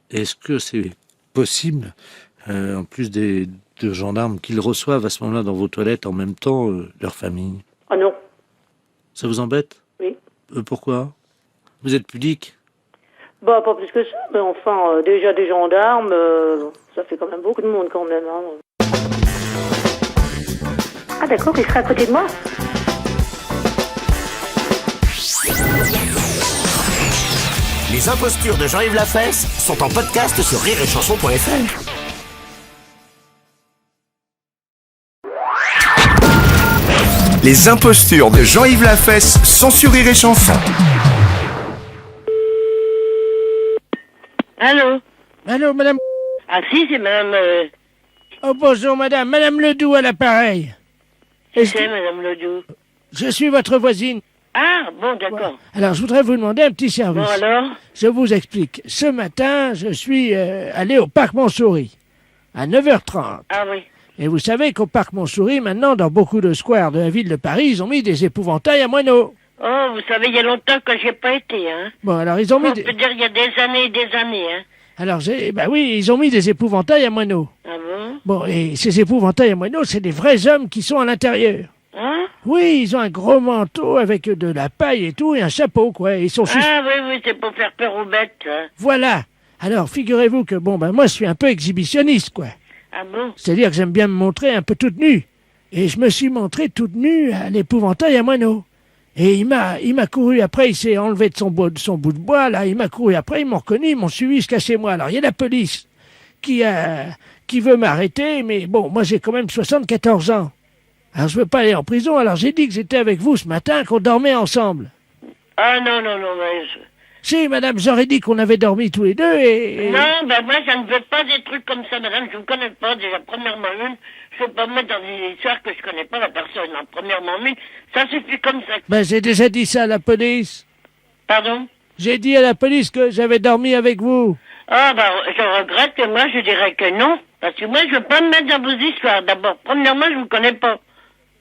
Speaker 3: Est-ce que c'est possible, en plus des 2 gendarmes, qu'ils reçoivent à ce moment-là dans vos toilettes en même temps leur famille?
Speaker 7: Ah non.
Speaker 3: Ça vous embête?
Speaker 7: Oui.
Speaker 3: Pourquoi? Vous êtes pudique?
Speaker 7: Pas plus que ça, mais enfin, déjà des gendarmes, ça fait quand même beaucoup de monde quand même. Ah d'accord, il sera à côté de moi?
Speaker 4: Les impostures de Jean-Yves Lafesse sont en podcast sur rireetchanson.fr.
Speaker 1: Les impostures de Jean-Yves Lafesse sont sur Rire et Chanson.
Speaker 8: Allô?
Speaker 5: Allô, madame?
Speaker 8: Ah si, c'est madame...
Speaker 5: Oh, bonjour, madame. Madame Ledoux à l'appareil.
Speaker 8: C'est madame Ledoux.
Speaker 5: Je suis votre voisine.
Speaker 8: Ah, bon, d'accord.
Speaker 5: Alors, je voudrais vous demander un petit service.
Speaker 8: Bon, alors?
Speaker 5: Je vous explique. Ce matin, je suis allé au parc Montsouris, à 9h30.
Speaker 8: Ah oui.
Speaker 5: Et vous savez qu'au parc Montsouris, maintenant, dans beaucoup de squares de la ville de Paris, ils ont mis des épouvantails à moineaux.
Speaker 8: Oh, vous savez, il y a longtemps que j'ai pas été, hein.
Speaker 5: Bon, alors, ils ont mis...
Speaker 8: On peut dire il y a des années et des années, hein.
Speaker 5: Alors, oui, ils ont mis des épouvantails à moineaux.
Speaker 8: Ah bon?
Speaker 5: Bon, et ces épouvantails à moineaux, c'est des vrais hommes qui sont à l'intérieur.
Speaker 8: Hein?
Speaker 5: Oui, ils ont un gros manteau avec de la paille et tout, et un chapeau, quoi. Ils sont
Speaker 8: Ah oui, c'est pour faire peur aux bêtes, hein.
Speaker 5: Voilà. Alors, figurez-vous que, moi, je suis un peu exhibitionniste, quoi.
Speaker 8: Ah bon?
Speaker 5: C'est-à-dire que j'aime bien me montrer un peu toute nue. Et je me suis montré toute nue à l'épouvantail à moineau. Et il m'a couru après, il s'est enlevé de son bout de bois, là, il m'a couru après, ils m'ont reconnu, ils m'ont suivi jusqu'à chez moi. Alors, il y a la police qui veut m'arrêter, mais bon, moi j'ai quand même 74 ans. Alors, je veux pas aller en prison, alors j'ai dit que j'étais avec vous ce matin, qu'on dormait ensemble.
Speaker 8: Ah non, mais...
Speaker 5: Si, madame, j'aurais dit qu'on avait dormi tous les deux et...
Speaker 8: Non, ben moi, je ne veux pas des trucs comme ça, madame. Je ne vous connais pas, déjà, premièrement une. Je ne veux pas me mettre dans des histoires que je ne connais pas la personne. En premièrement une, ça suffit comme ça.
Speaker 5: Ben, j'ai déjà dit ça à la police.
Speaker 8: Pardon?
Speaker 5: J'ai dit à la police que j'avais dormi avec vous.
Speaker 8: Ah, ben, je regrette que moi, je dirais que non. Parce que moi, je ne veux pas me mettre dans vos histoires. D'abord, premièrement, je ne vous connais pas.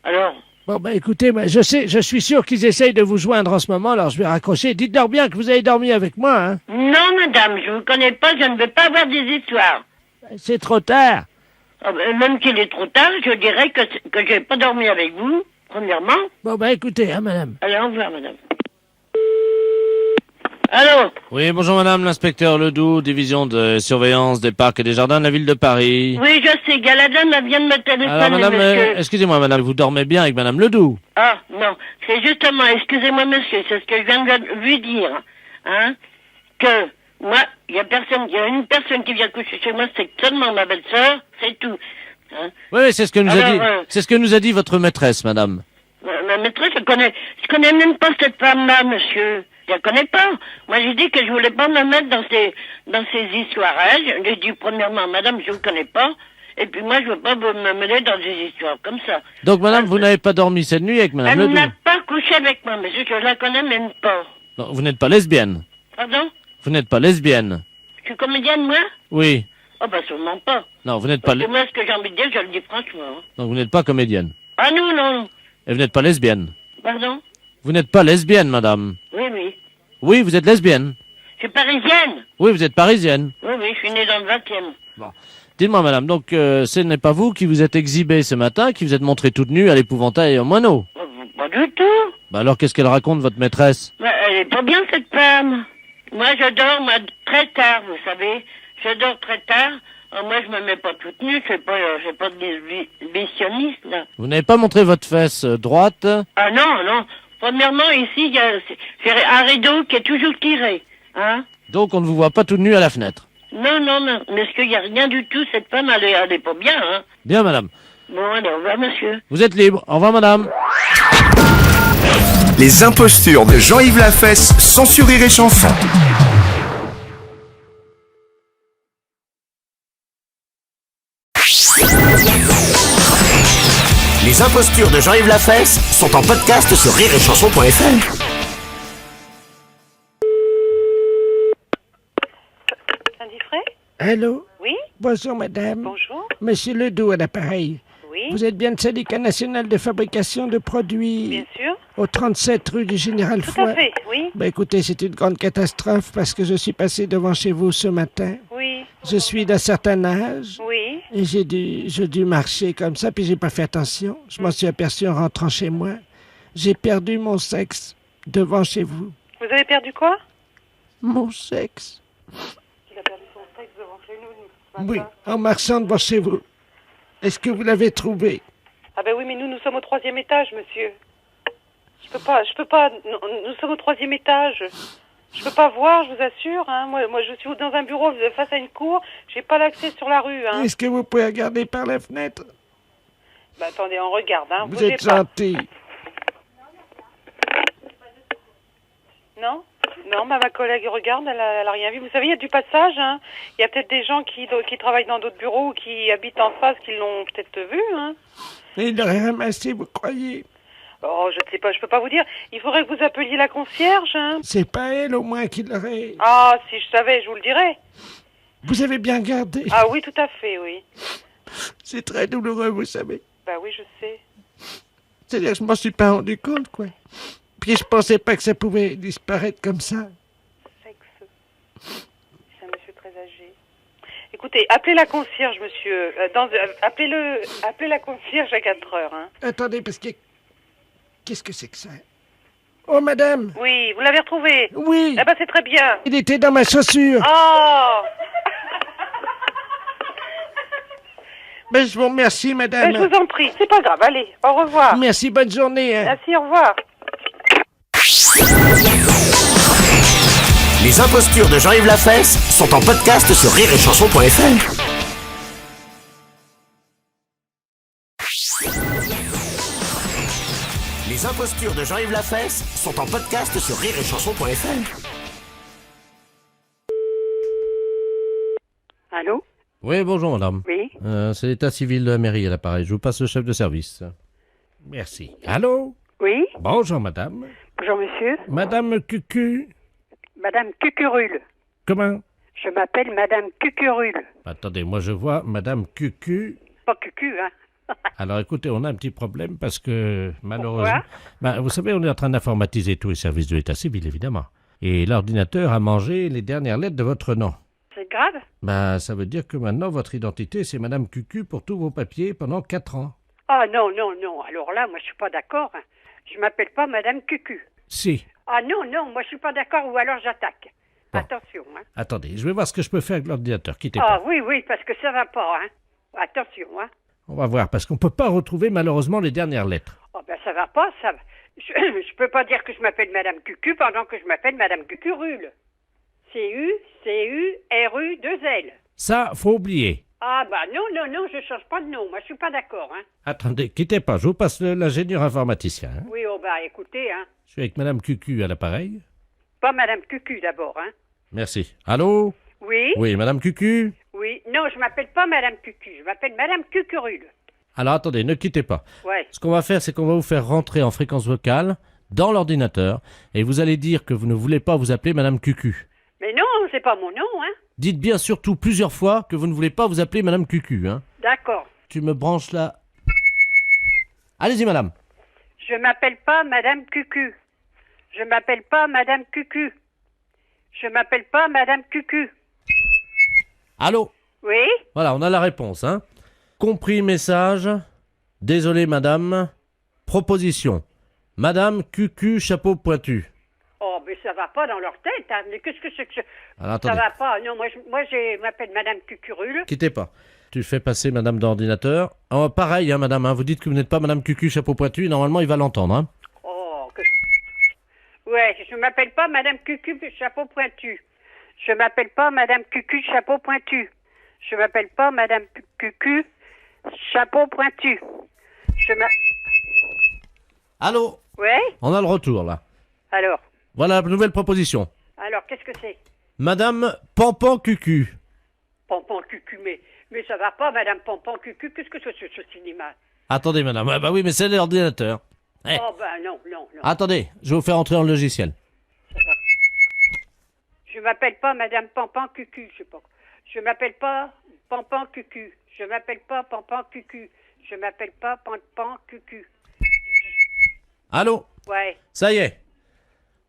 Speaker 8: Alors...
Speaker 5: Bon, ben écoutez, moi, je suis sûr qu'ils essayent de vous joindre en ce moment, alors je vais raccrocher. Dites-leur bien que vous avez dormi avec moi, hein.
Speaker 8: Non, madame, je ne vous connais pas, je ne veux pas avoir des histoires.
Speaker 5: C'est trop tard.
Speaker 8: Ah, ben, même qu'il est trop tard, je dirais que je n'ai pas dormi avec vous, premièrement.
Speaker 5: Bon, ben écoutez, hein, madame.
Speaker 8: Allez, au revoir, madame. Allô?
Speaker 3: Oui, bonjour madame, l'inspecteur Ledoux, division de surveillance des parcs et des jardins de la ville de Paris.
Speaker 8: Oui, je sais, Galadin vient de me téléphoner,
Speaker 3: Alors madame,
Speaker 8: monsieur.
Speaker 3: excusez-moi madame, vous dormez bien avec madame Ledoux?
Speaker 8: Ah, non, c'est justement, excusez-moi, monsieur, c'est ce que je viens de lui dire, hein, que moi, il y a une personne qui vient coucher chez moi, c'est seulement ma belle-sœur, c'est tout. Hein.
Speaker 3: Oui, c'est ce que nous
Speaker 8: Alors,
Speaker 3: a dit, c'est ce que nous a dit votre maîtresse, madame.
Speaker 8: Ma maîtresse, je connais même pas cette femme-là, monsieur. Je la connais pas. Moi, j'ai dit que je voulais pas me mettre dans ces histoires. Hein. Je l'ai dit premièrement, madame, je vous connais pas. Et puis moi, je veux pas me mêler dans des histoires comme ça.
Speaker 3: Donc madame, vous n'avez pas dormi cette nuit avec madame
Speaker 8: Elle
Speaker 3: Ledoux?
Speaker 8: n'a pas couché avec moi, monsieur, je la connais même pas.
Speaker 3: Non, vous n'êtes pas lesbienne?
Speaker 8: Pardon?
Speaker 3: Vous n'êtes pas lesbienne?
Speaker 8: Je suis comédienne, moi?
Speaker 3: Oui.
Speaker 8: Oh, bah, sûrement pas.
Speaker 3: Non, vous n'êtes pas...
Speaker 8: Parce que moi, ce que j'ai envie de dire, je le dis franchement. Hein.
Speaker 3: Donc vous n'êtes pas comédienne?
Speaker 8: Ah non, non.
Speaker 3: Et vous n'êtes pas lesbienne?
Speaker 8: Pardon?
Speaker 3: Vous n'êtes pas lesbienne, madame?
Speaker 8: Oui, oui.
Speaker 3: Oui, vous êtes lesbienne?
Speaker 8: Je suis parisienne.
Speaker 3: Oui, vous êtes parisienne.
Speaker 8: Oui, oui, je suis née dans le 20e.
Speaker 3: Bon. Dites-moi, madame, donc ce n'est pas vous qui vous êtes exhibée ce matin, qui vous êtes montrée toute nue à l'épouvantail et au moineau?
Speaker 8: Pas du tout.
Speaker 3: Bah alors, qu'est-ce qu'elle raconte, votre maîtresse?
Speaker 8: Mais elle est pas bien, cette femme. Moi, je dors, très tard, vous savez. Je dors très tard. Moi, je me mets pas toute nue. Je suis pas d'exhibitionniste, là.
Speaker 3: Vous n'avez pas montré votre fesse droite?
Speaker 8: Ah non, non. Premièrement, ici, c'est un rideau qui est toujours tiré. Hein?
Speaker 3: Donc on ne vous voit pas toute nue à la fenêtre?
Speaker 8: Non, non, non. Mais est-ce qu'il y a rien du tout? Cette femme, elle est pas bien, hein?
Speaker 3: Bien, madame.
Speaker 8: Bon, allez, au revoir, monsieur.
Speaker 3: Vous êtes libre. Au revoir, madame.
Speaker 1: Les impostures de Jean-Yves Lafesse, sans sourire et chanson.
Speaker 4: Les impostures de Jean-Yves Lafesse sont en podcast sur rireetchanson.fr.
Speaker 5: Allô?
Speaker 9: Oui?
Speaker 5: Bonjour, madame.
Speaker 9: Bonjour.
Speaker 5: Monsieur Ledoux à l'appareil.
Speaker 9: Oui?
Speaker 5: Vous êtes bien le syndicat national de fabrication de produits
Speaker 9: Bien sûr.
Speaker 5: au 37 rue du Général
Speaker 9: Tout
Speaker 5: Foy.
Speaker 9: à fait, oui.
Speaker 5: Ben écoutez, c'est une grande catastrophe parce que je suis passé devant chez vous ce matin.
Speaker 9: Oui.
Speaker 5: Je suis d'un certain âge
Speaker 9: Oui.
Speaker 5: et j'ai dû marcher comme ça, puis j'ai pas fait attention. Je m'en suis aperçu en rentrant chez moi. J'ai perdu mon sexe devant chez vous.
Speaker 9: Vous avez perdu quoi?
Speaker 5: Mon sexe?
Speaker 9: Il a perdu son sexe devant chez nous.
Speaker 5: Oui, en marchant devant chez vous. Est-ce que vous l'avez trouvé?
Speaker 9: Ah ben oui, mais nous sommes au 3e étage, monsieur. Je peux pas, nous sommes au 3e étage. Je peux pas voir, je vous assure, hein. Moi, je suis dans un bureau face à une cour, j'ai pas l'accès sur la rue, hein.
Speaker 5: Est-ce que vous pouvez regarder par la fenêtre?
Speaker 9: Bah attendez, on regarde, hein.
Speaker 5: Vous
Speaker 9: Bougez
Speaker 5: êtes
Speaker 9: pas.
Speaker 5: gentil.
Speaker 9: Non? Non, bah, ma collègue regarde, elle a rien vu. Vous savez, il y a du passage, hein. Il y a peut-être des gens qui travaillent dans d'autres bureaux ou qui habitent en face qui l'ont peut-être vu, hein.
Speaker 5: Et il l'aurait ramassé, vous croyez?
Speaker 9: Oh, je ne sais pas, je peux pas vous dire. Il faudrait que vous appeliez la concierge, hein.
Speaker 5: C'est pas elle, au moins, qui l'aurait...
Speaker 9: Ah, si je savais, je vous le dirais.
Speaker 5: Vous avez bien gardé.
Speaker 9: Ah oui, tout à fait, oui.
Speaker 5: C'est très douloureux, vous savez.
Speaker 9: Bah oui, je sais.
Speaker 5: C'est-à-dire que je m'en suis pas rendu compte, quoi. Puis je pensais pas que ça pouvait disparaître comme ça.
Speaker 9: Sexe. C'est un monsieur très âgé. Écoutez, appelez la concierge, monsieur. Appelez la concierge à 4 heures, hein.
Speaker 5: Attendez, parce que... Qu'est-ce que c'est que ça? Oh, madame!
Speaker 9: Oui, vous l'avez retrouvé?
Speaker 5: Oui!
Speaker 9: Ah bah c'est très bien.
Speaker 5: Il était dans ma chaussure!
Speaker 9: Oh!
Speaker 5: Ben, je vous remercie, madame.
Speaker 9: Je vous en prie, c'est pas grave, allez, au revoir.
Speaker 5: Merci, bonne journée. Hein.
Speaker 9: Merci, au revoir.
Speaker 4: Les impostures de Jean-Yves Lafesse sont en podcast sur rireetchanson.fr. Les impostures de Jean-Yves Lafesse sont en podcast sur rireetchanson.fr.
Speaker 9: Allô?
Speaker 3: Oui, bonjour madame.
Speaker 9: Oui?
Speaker 3: C'est l'état civil de la mairie à l'appareil. Je vous passe le chef de service.
Speaker 5: Merci. Allô?
Speaker 9: Oui?
Speaker 5: Bonjour, madame.
Speaker 9: Bonjour, monsieur.
Speaker 5: Madame Cucu.
Speaker 9: Madame Cucurule.
Speaker 5: Comment?
Speaker 9: Je m'appelle Madame Cucurule.
Speaker 3: Attendez, moi je vois madame Cucu.
Speaker 9: Pas Cucu, hein?
Speaker 3: Alors écoutez, on a un petit problème parce que malheureusement... vous savez, on est en train d'informatiser tous les services de l'état civil, évidemment. Et l'ordinateur a mangé les dernières lettres de votre nom.
Speaker 9: C'est grave?
Speaker 3: Ça veut dire que maintenant, votre identité, c'est madame Cucu pour tous vos papiers pendant 4 ans.
Speaker 9: Ah non, non, non. Alors là, moi, je suis pas d'accord. Hein. Je m'appelle pas Madame Cucu.
Speaker 5: Si.
Speaker 9: Ah non, non, moi, je suis pas d'accord ou alors j'attaque.
Speaker 3: Bon.
Speaker 9: Attention, hein.
Speaker 3: Attendez, je vais voir ce que je peux faire avec l'ordinateur. Quittez
Speaker 9: Ah
Speaker 3: pas.
Speaker 9: oui, oui, parce que ça va pas, hein. Attention, hein.
Speaker 3: On va voir, parce qu'on peut pas retrouver malheureusement les dernières lettres.
Speaker 9: Oh ben ça va pas, ça. Je peux pas dire que je m'appelle Madame Cucu pendant que je m'appelle Madame Cucurule. C-U-C-U-R-U-2-L.
Speaker 3: Ça, faut oublier.
Speaker 9: Ah bah non, non, non, je change pas de nom. Moi, je suis pas d'accord, hein.
Speaker 3: Attendez, quittez pas, je vous passe l'ingénieur informaticien. Hein.
Speaker 9: Oui, oh bah écoutez, hein.
Speaker 3: Je suis avec madame Cucu à l'appareil.
Speaker 9: Pas Madame Cucu d'abord, hein.
Speaker 3: Merci. Allô?
Speaker 9: Oui?
Speaker 3: Oui, madame Cucu?
Speaker 9: Oui. Non, je m'appelle pas Madame Cucu, je m'appelle Madame Cucurule.
Speaker 3: Alors attendez, ne quittez pas.
Speaker 9: Ouais.
Speaker 3: Ce qu'on va faire, c'est qu'on va vous faire rentrer en fréquence vocale dans l'ordinateur et vous allez dire que vous ne voulez pas vous appeler madame Cucu.
Speaker 9: Mais non, c'est pas mon nom, hein.
Speaker 3: Dites bien surtout plusieurs fois que vous ne voulez pas vous appeler madame Cucu. Hein.
Speaker 9: D'accord.
Speaker 3: Tu me branches là. Allez-y madame.
Speaker 9: Je m'appelle pas Madame Cucu. Je m'appelle pas Madame Cucu. Je m'appelle pas Madame Cucu.
Speaker 3: Allô?
Speaker 9: Oui?
Speaker 3: Voilà, on a la réponse. Hein. Compris message. Désolé madame. Proposition. Madame Cucu chapeau pointu.
Speaker 9: Oh, mais ça va pas dans leur tête, hein. Mais qu'est-ce que c'est que
Speaker 3: Alors
Speaker 9: ça
Speaker 3: attendez,
Speaker 9: va pas. Non, moi, je m'appelle Madame Cucurule.
Speaker 3: quittez pas. Tu fais passer madame d'ordinateur. Oh, pareil, hein, madame, hein, vous dites que vous n'êtes pas madame Cucu chapeau pointu, normalement il va l'entendre. Hein.
Speaker 9: Oh, que... Ouais, je m'appelle pas Madame Cucu chapeau pointu. Je m'appelle pas Madame Cucu chapeau pointu. Je m'appelle pas Madame Cucu chapeau pointu. Je m'a...
Speaker 3: Allô?
Speaker 9: Ouais?
Speaker 3: On a le retour là.
Speaker 9: Alors,
Speaker 3: Voilà, nouvelle proposition.
Speaker 9: qu'est-ce que c'est?
Speaker 3: Madame Pampan Cucu.
Speaker 9: Pampan Cucu, mais ça va pas, Madame Pampan Cucu. Qu'est-ce que c'est ce cinéma?
Speaker 3: Attendez madame, ah, bah oui mais c'est l'ordinateur. Eh.
Speaker 9: Oh, ben non, non, non.
Speaker 3: Attendez, je vais vous faire entrer dans le logiciel.
Speaker 9: Je m'appelle pas Madame Pampan Cucu, je sais pas. Je m'appelle pas Pampan Cucu. Je m'appelle pas Pampan Cucu. Je m'appelle pas Pampan Cucu.
Speaker 3: Allô?
Speaker 9: Ouais.
Speaker 3: Ça y est.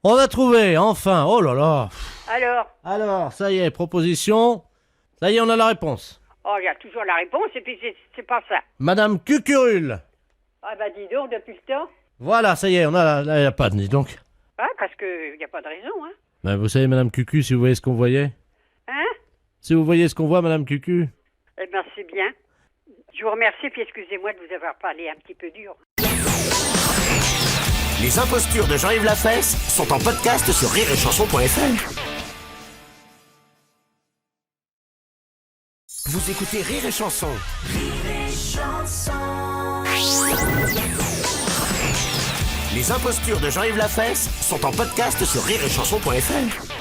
Speaker 3: On a trouvé, enfin. Oh là là.
Speaker 9: Alors,
Speaker 3: Ça y est, proposition. Ça y est, on a la réponse.
Speaker 9: oh, il y a toujours la réponse et puis c'est pas ça.
Speaker 3: Madame Cucurule.
Speaker 9: Ah bah dis donc, depuis le temps.
Speaker 3: Voilà, ça y est, on a la panne, dis donc.
Speaker 9: Ah, parce que y a pas de raison, hein.
Speaker 3: Ben, vous savez, Madame Cucu, si vous voyez ce qu'on voyait?
Speaker 9: Hein?
Speaker 3: Si vous voyez ce qu'on voit, Madame Cucu?
Speaker 9: Eh ben c'est bien. Je vous remercie puis excusez-moi de vous avoir parlé un petit peu dur.
Speaker 4: Les impostures de Jean-Yves Lafesse sont en podcast sur rireetchanson.fr. Vous écoutez Rire et Chanson. Les impostures de Jean-Yves Lafesse sont en podcast sur rireetchanson.fr.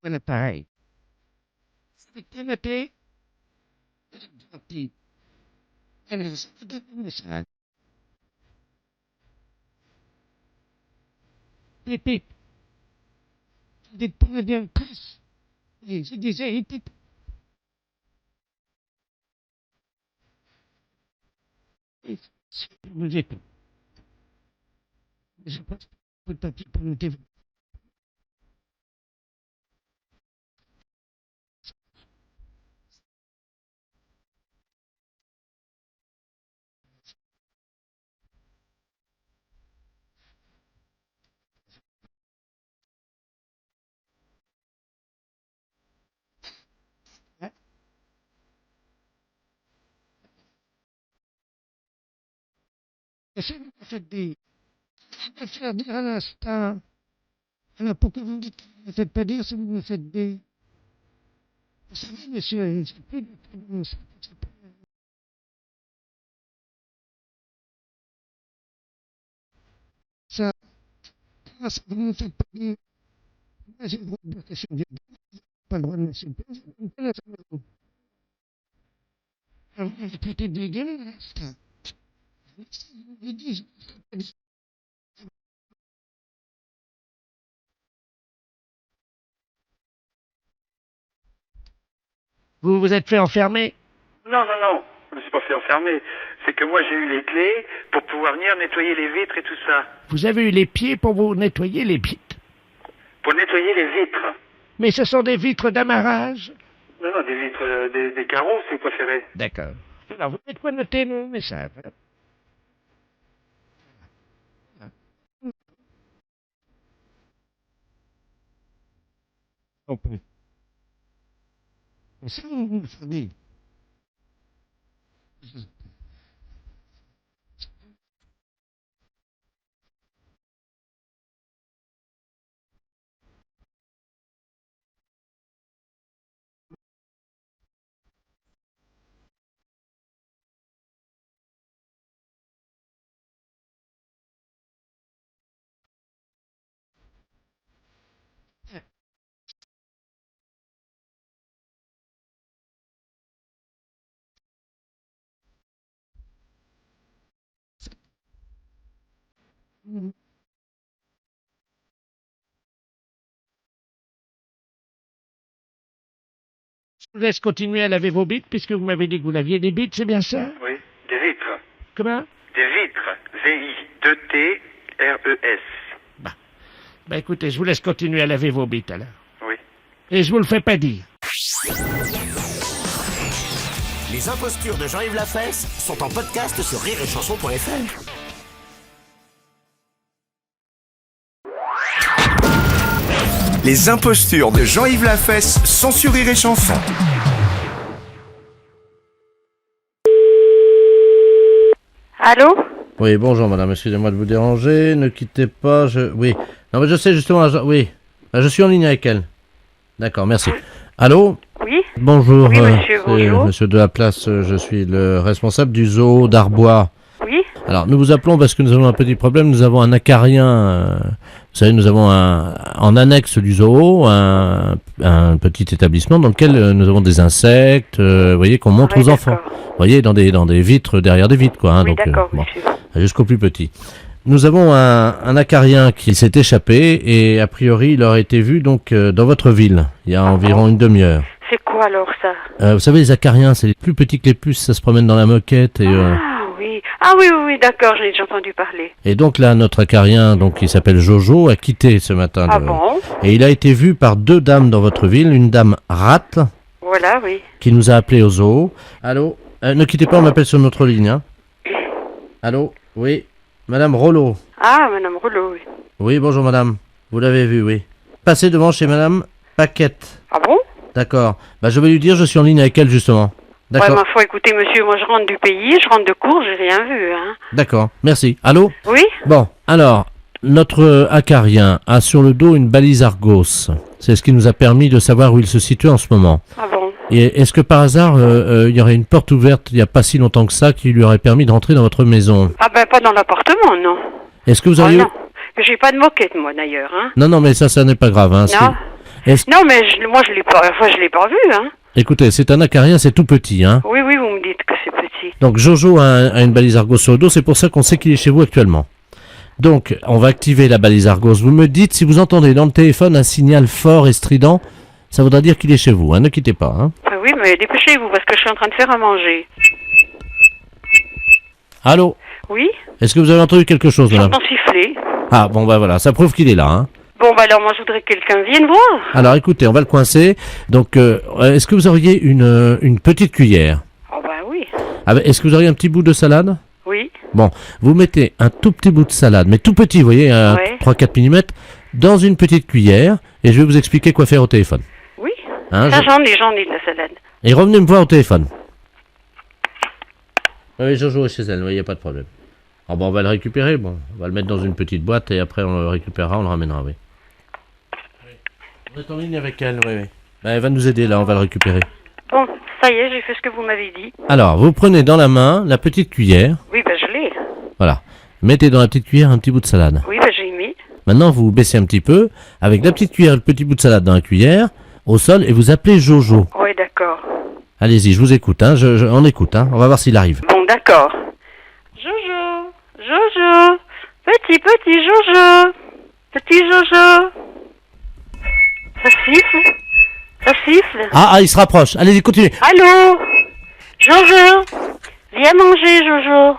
Speaker 5: Voilà, pareil. C'est canapé. Pip. Dites pas bien presse. Et je disais, pip. Vous êtes. Je passe pour le papier pour le TV. Qu'est-ce que vous me faites dire? Je vais faire dire à l'instant. Alors pourquoi vous me dites que vous ne me faites pas dire si vous me faites dire? Vous savez, monsieur, c'est plus de ça, ça, vous ne me faites pas dire. Moi, j'ai le droit de dire que je suis pas le droit de m'insulter. Vous me traitez de dégueulasse. Je dis, vous vous êtes fait enfermer?
Speaker 10: Non, je me suis pas fait enfermer. C'est que moi j'ai eu les clés pour pouvoir venir nettoyer les vitres et tout ça.
Speaker 5: Vous avez eu les pieds pour vous nettoyer les vitres.
Speaker 10: Pour nettoyer les vitres.
Speaker 5: Mais ce sont des vitres d'amarrage.
Speaker 10: Non, des vitres, des carreaux, si vous préférez.
Speaker 5: D'accord. Alors, vous faites quoi noter mon message? Compris. Mais ça, vous me savez. Je vous laisse continuer à laver vos bites, puisque vous m'avez dit que vous laviez des bites, c'est bien ça?
Speaker 10: Oui, des vitres.
Speaker 5: Comment?
Speaker 10: Des vitres. V-I-2-T-R-E-S.
Speaker 5: Bah écoutez, je vous laisse continuer à laver vos bites alors.
Speaker 10: Oui.
Speaker 5: Et je vous le fais pas dire.
Speaker 4: Les impostures de Jean-Yves Lafesse sont en podcast sur rireetchanson.fr.
Speaker 1: Les impostures de Jean-Yves Lafesse sont sur Rire et Chanson.
Speaker 6: Allô?
Speaker 3: Oui, bonjour madame, excusez-moi de vous déranger, ne quittez pas, Oui, non mais je sais justement, oui, je suis en ligne avec elle. D'accord, merci. Allô?
Speaker 6: Oui?
Speaker 3: Bonjour,
Speaker 6: Oui, monsieur,
Speaker 3: c'est
Speaker 6: bonjour.
Speaker 3: monsieur de la place, je suis le responsable du zoo d'Arbois.
Speaker 6: Oui?
Speaker 3: Alors, nous vous appelons parce que nous avons un petit problème, nous avons un acarien, vous savez, nous avons en annexe du zoo, un petit établissement dans lequel nous avons des insectes, vous voyez, qu'on montre aux enfants. Vous voyez, dans des vitres, derrière des vitres, quoi. Hein,
Speaker 6: Oui,
Speaker 3: donc,
Speaker 6: d'accord,
Speaker 3: bon,
Speaker 6: monsieur.
Speaker 3: jusqu'au plus petit. Nous avons un acarien qui s'est échappé et a priori il aurait été vu donc dans votre ville il y a environ une demi-heure.
Speaker 6: C'est quoi alors ça?
Speaker 3: Vous savez, les acariens, c'est les plus petits que les puces, ça se promène dans la moquette et
Speaker 6: Oui, d'accord, j'en ai déjà entendu parler.
Speaker 3: et donc là notre acarien donc qui s'appelle Jojo a quitté ce matin
Speaker 6: Bon?
Speaker 3: et il a été vu par deux dames dans votre ville, une dame rate
Speaker 6: Voilà, oui.
Speaker 3: qui nous a appelé au zoo. Allô, ne quittez pas, on m'appelle sur notre ligne. Hein. Allô, oui, Madame Rollo.
Speaker 6: Ah, Madame Rouleau, oui.
Speaker 3: Oui, bonjour madame. Vous l'avez vu, oui. Passez devant chez Madame Paquette.
Speaker 6: Ah bon?
Speaker 3: D'accord. Bah, je vais lui dire, je suis en ligne avec elle, justement.
Speaker 6: Ouais,
Speaker 3: D'accord.
Speaker 6: ma foi, écoutez, monsieur, moi je rentre du pays, je rentre de cours, j'ai rien vu, hein.
Speaker 3: D'accord. Merci. Allô?
Speaker 6: Oui?
Speaker 3: Bon, alors, notre acarien a sur le dos une balise Argos. C'est ce qui nous a permis de savoir où il se situe en ce moment.
Speaker 6: Ah bon?
Speaker 3: Et est-ce que par hasard, il y aurait une porte ouverte il n'y a pas si longtemps que ça qui lui aurait permis de rentrer dans votre maison?
Speaker 6: Ah ben, pas dans l'appartement, non.
Speaker 3: Est-ce que vous auriez...
Speaker 6: non. J'ai pas de moquette, moi, d'ailleurs, hein.
Speaker 3: Non, mais ça n'est pas grave. Hein.
Speaker 6: Non.
Speaker 3: Est-ce-
Speaker 6: Non, mais moi, je l'ai pas, enfin, je l'ai pas vu, hein.
Speaker 3: Écoutez, c'est un acarien, c'est tout petit, hein.
Speaker 6: Oui, vous me dites que c'est petit.
Speaker 3: Donc Jojo a une balise Argos sur le dos, c'est pour ça qu'on sait qu'il est chez vous actuellement. Donc, on va activer la balise Argos. Vous me dites si vous entendez dans le téléphone un signal fort et strident, ça voudra dire qu'il est chez vous, hein, ne quittez pas. Hein.
Speaker 6: Ah oui, mais dépêchez-vous, parce que je suis en train de faire à manger.
Speaker 3: Allô?
Speaker 6: Oui?
Speaker 3: Est-ce que vous avez entendu quelque chose, madame?
Speaker 6: J'entends siffler.
Speaker 3: Ah, bon, bah voilà, ça prouve qu'il est là, hein.
Speaker 6: Bon, bah alors, moi, je voudrais que quelqu'un vienne voir.
Speaker 3: Alors, écoutez, on va le coincer. Donc, est-ce que vous auriez une petite cuillère?
Speaker 6: Oh, bah oui.
Speaker 3: Ah, est-ce que vous auriez un petit bout de salade?
Speaker 6: Oui.
Speaker 3: Bon, vous mettez un tout petit bout de salade, mais tout petit, vous voyez, à
Speaker 6: Ouais.
Speaker 3: 3-4 mm, dans une petite cuillère, et je vais vous expliquer quoi faire au téléphone.
Speaker 6: Oui.
Speaker 3: Hein,
Speaker 6: Ça, j'en ai de la salade.
Speaker 3: Et revenez me voir au téléphone. Oui, Jojo est chez elle, il n'y a pas de problème. Ah bon, on va le récupérer, bon. On va le mettre dans une petite boîte et après on le récupérera, on le ramènera, oui. On est en ligne avec elle, oui, oui. Ben, elle va nous aider là, on va le récupérer.
Speaker 9: Bon, ça y est, j'ai fait ce que vous m'avez dit.
Speaker 3: Alors, vous prenez dans la main la petite cuillère.
Speaker 9: Oui, ben je l'ai.
Speaker 3: Voilà. Mettez dans la petite cuillère un petit bout de salade.
Speaker 9: Oui, ben j'ai mis.
Speaker 3: Maintenant, vous baissez un petit peu, avec la petite cuillère et le petit bout de salade dans la cuillère, au sol, et vous appelez Jojo.
Speaker 9: Oui, d'accord.
Speaker 3: Allez-y, je vous écoute, hein. On écoute, hein. On va voir s'il arrive.
Speaker 9: Bon, d'accord. Jojo, Jojo, petit Jojo, petit Jojo. Ça siffle, ça siffle.
Speaker 3: Ah, il se rapproche. Allez-y, continuez.
Speaker 9: Allô, Jojo, viens manger, Jojo.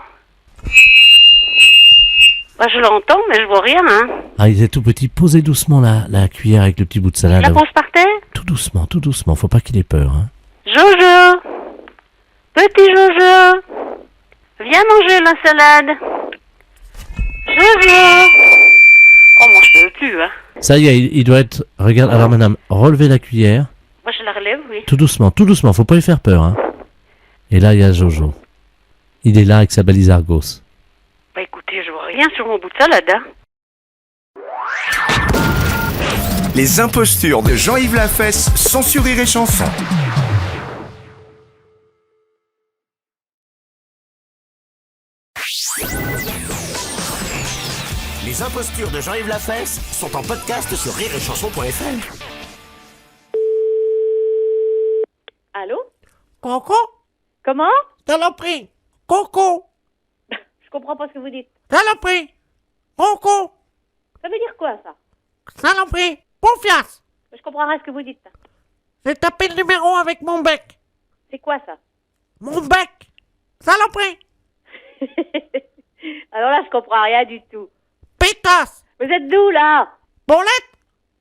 Speaker 9: Bah, je l'entends, mais je vois rien, hein.
Speaker 3: Ah, il est tout petit. Posez doucement la cuillère avec le petit bout de salade.
Speaker 9: Je la pose par terre?
Speaker 3: Tout doucement. Faut pas qu'il ait peur, hein.
Speaker 9: Jojo, petit Jojo, viens manger la salade. Jojo. Oh, moi je peux plus, hein.
Speaker 3: Ça y est, il doit être... Regarde, alors madame, relevez la cuillère.
Speaker 9: Moi je la relève, oui.
Speaker 3: Tout doucement. Faut pas lui faire peur, hein. Et là, il y a Jojo. Il est là avec sa balise Argos.
Speaker 9: Bah écoutez, je vois rien sur mon bout de salade, hein.
Speaker 1: Les impostures de Jean-Yves Lafesse, sans sur Rire et Chanson.
Speaker 4: Les impostures de Jean-Yves Lafesse sont en podcast sur rireetchanson.fr.
Speaker 6: Allô?
Speaker 5: Coco?
Speaker 6: Comment?
Speaker 5: Saloperie! Coco!
Speaker 6: Je comprends pas ce que vous dites.
Speaker 5: Saloperie! Coco!
Speaker 6: Ça veut dire quoi, ça?
Speaker 5: Saloperie! Confiance!
Speaker 6: Je comprends rien ce que vous dites.
Speaker 5: J'ai tapé le numéro avec mon bec.
Speaker 6: C'est quoi, ça?
Speaker 5: Mon bec! Saloperie!
Speaker 6: Alors là, je comprends rien du tout.
Speaker 5: Pétasse!
Speaker 6: Vous êtes d'où, là?
Speaker 5: Paulette!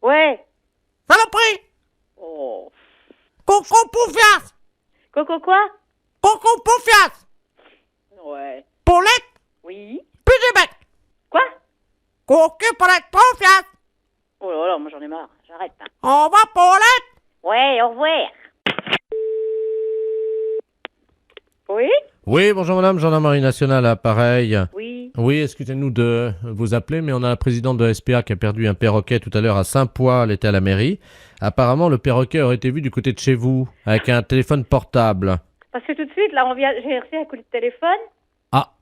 Speaker 6: Ouais.
Speaker 5: Saloperie!
Speaker 6: Oh.
Speaker 5: Coco Poufias!
Speaker 6: Coco quoi?
Speaker 5: Coco Poufias!
Speaker 6: Ouais.
Speaker 5: Paulette!
Speaker 6: Oui.
Speaker 5: Plus de bec!
Speaker 6: Quoi?
Speaker 5: Coco Paulette Poufias!
Speaker 6: Oh là là, moi j'en ai marre. J'arrête, hein.
Speaker 5: Au revoir, Paulette!
Speaker 6: Ouais, au revoir. Oui?
Speaker 3: Oui, bonjour madame, gendarmerie nationale, appareil.
Speaker 6: Oui.
Speaker 3: Oui, excusez-nous de vous appeler, mais on a un président de SPA qui a perdu un perroquet tout à l'heure à Saint-Poix, elle était à la mairie. Apparemment, le perroquet aurait été vu du côté de chez vous, avec un téléphone portable.
Speaker 6: Parce que tout de suite, là, j'ai reçu un coup de téléphone.
Speaker 3: Ah,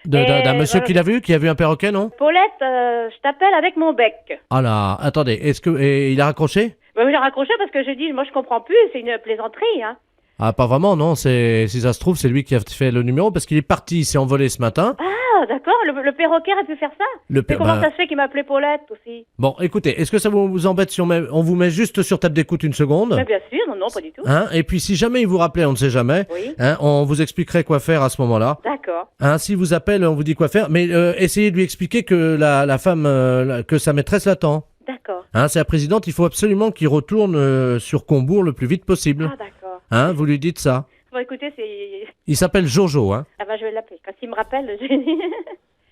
Speaker 3: d'un monsieur qui l'a vu, qui a vu un perroquet, non?
Speaker 6: Paulette, je t'appelle avec mon bec.
Speaker 3: Ah là, attendez, et il a raccroché?
Speaker 6: J'ai raccroché parce que j'ai dit, moi je comprends plus, c'est une plaisanterie, hein.
Speaker 3: Ah, pas vraiment, non, si ça se trouve, c'est lui qui a fait le numéro, parce qu'il est parti, il s'est envolé ce matin.
Speaker 6: Ah, d'accord, le perroquet a pu faire ça. Mais comment ça se fait qu'il m'appelait Paulette aussi?
Speaker 3: Bon, écoutez, est-ce que ça vous embête si on vous met juste sur table d'écoute une seconde?
Speaker 6: Mais bien sûr, non, pas du tout.
Speaker 3: Hein, et puis si jamais il vous rappelait, on ne sait jamais,
Speaker 6: oui.
Speaker 3: Hein, on vous expliquerait quoi faire à ce moment-là.
Speaker 6: D'accord.
Speaker 3: Hein, s'il vous appelle, on vous dit quoi faire, mais essayez de lui expliquer que la femme, que sa maîtresse l'attend.
Speaker 6: D'accord.
Speaker 3: Hein, c'est la présidente, il faut absolument qu'il retourne sur Combourg le plus vite possible.
Speaker 6: Ah, d'accord.
Speaker 3: Hein, vous lui dites ça.
Speaker 6: Bon, écoutez, c'est...
Speaker 3: Il s'appelle Jojo, hein.
Speaker 6: Ah bah, je vais l'appeler. Quand il me rappelle,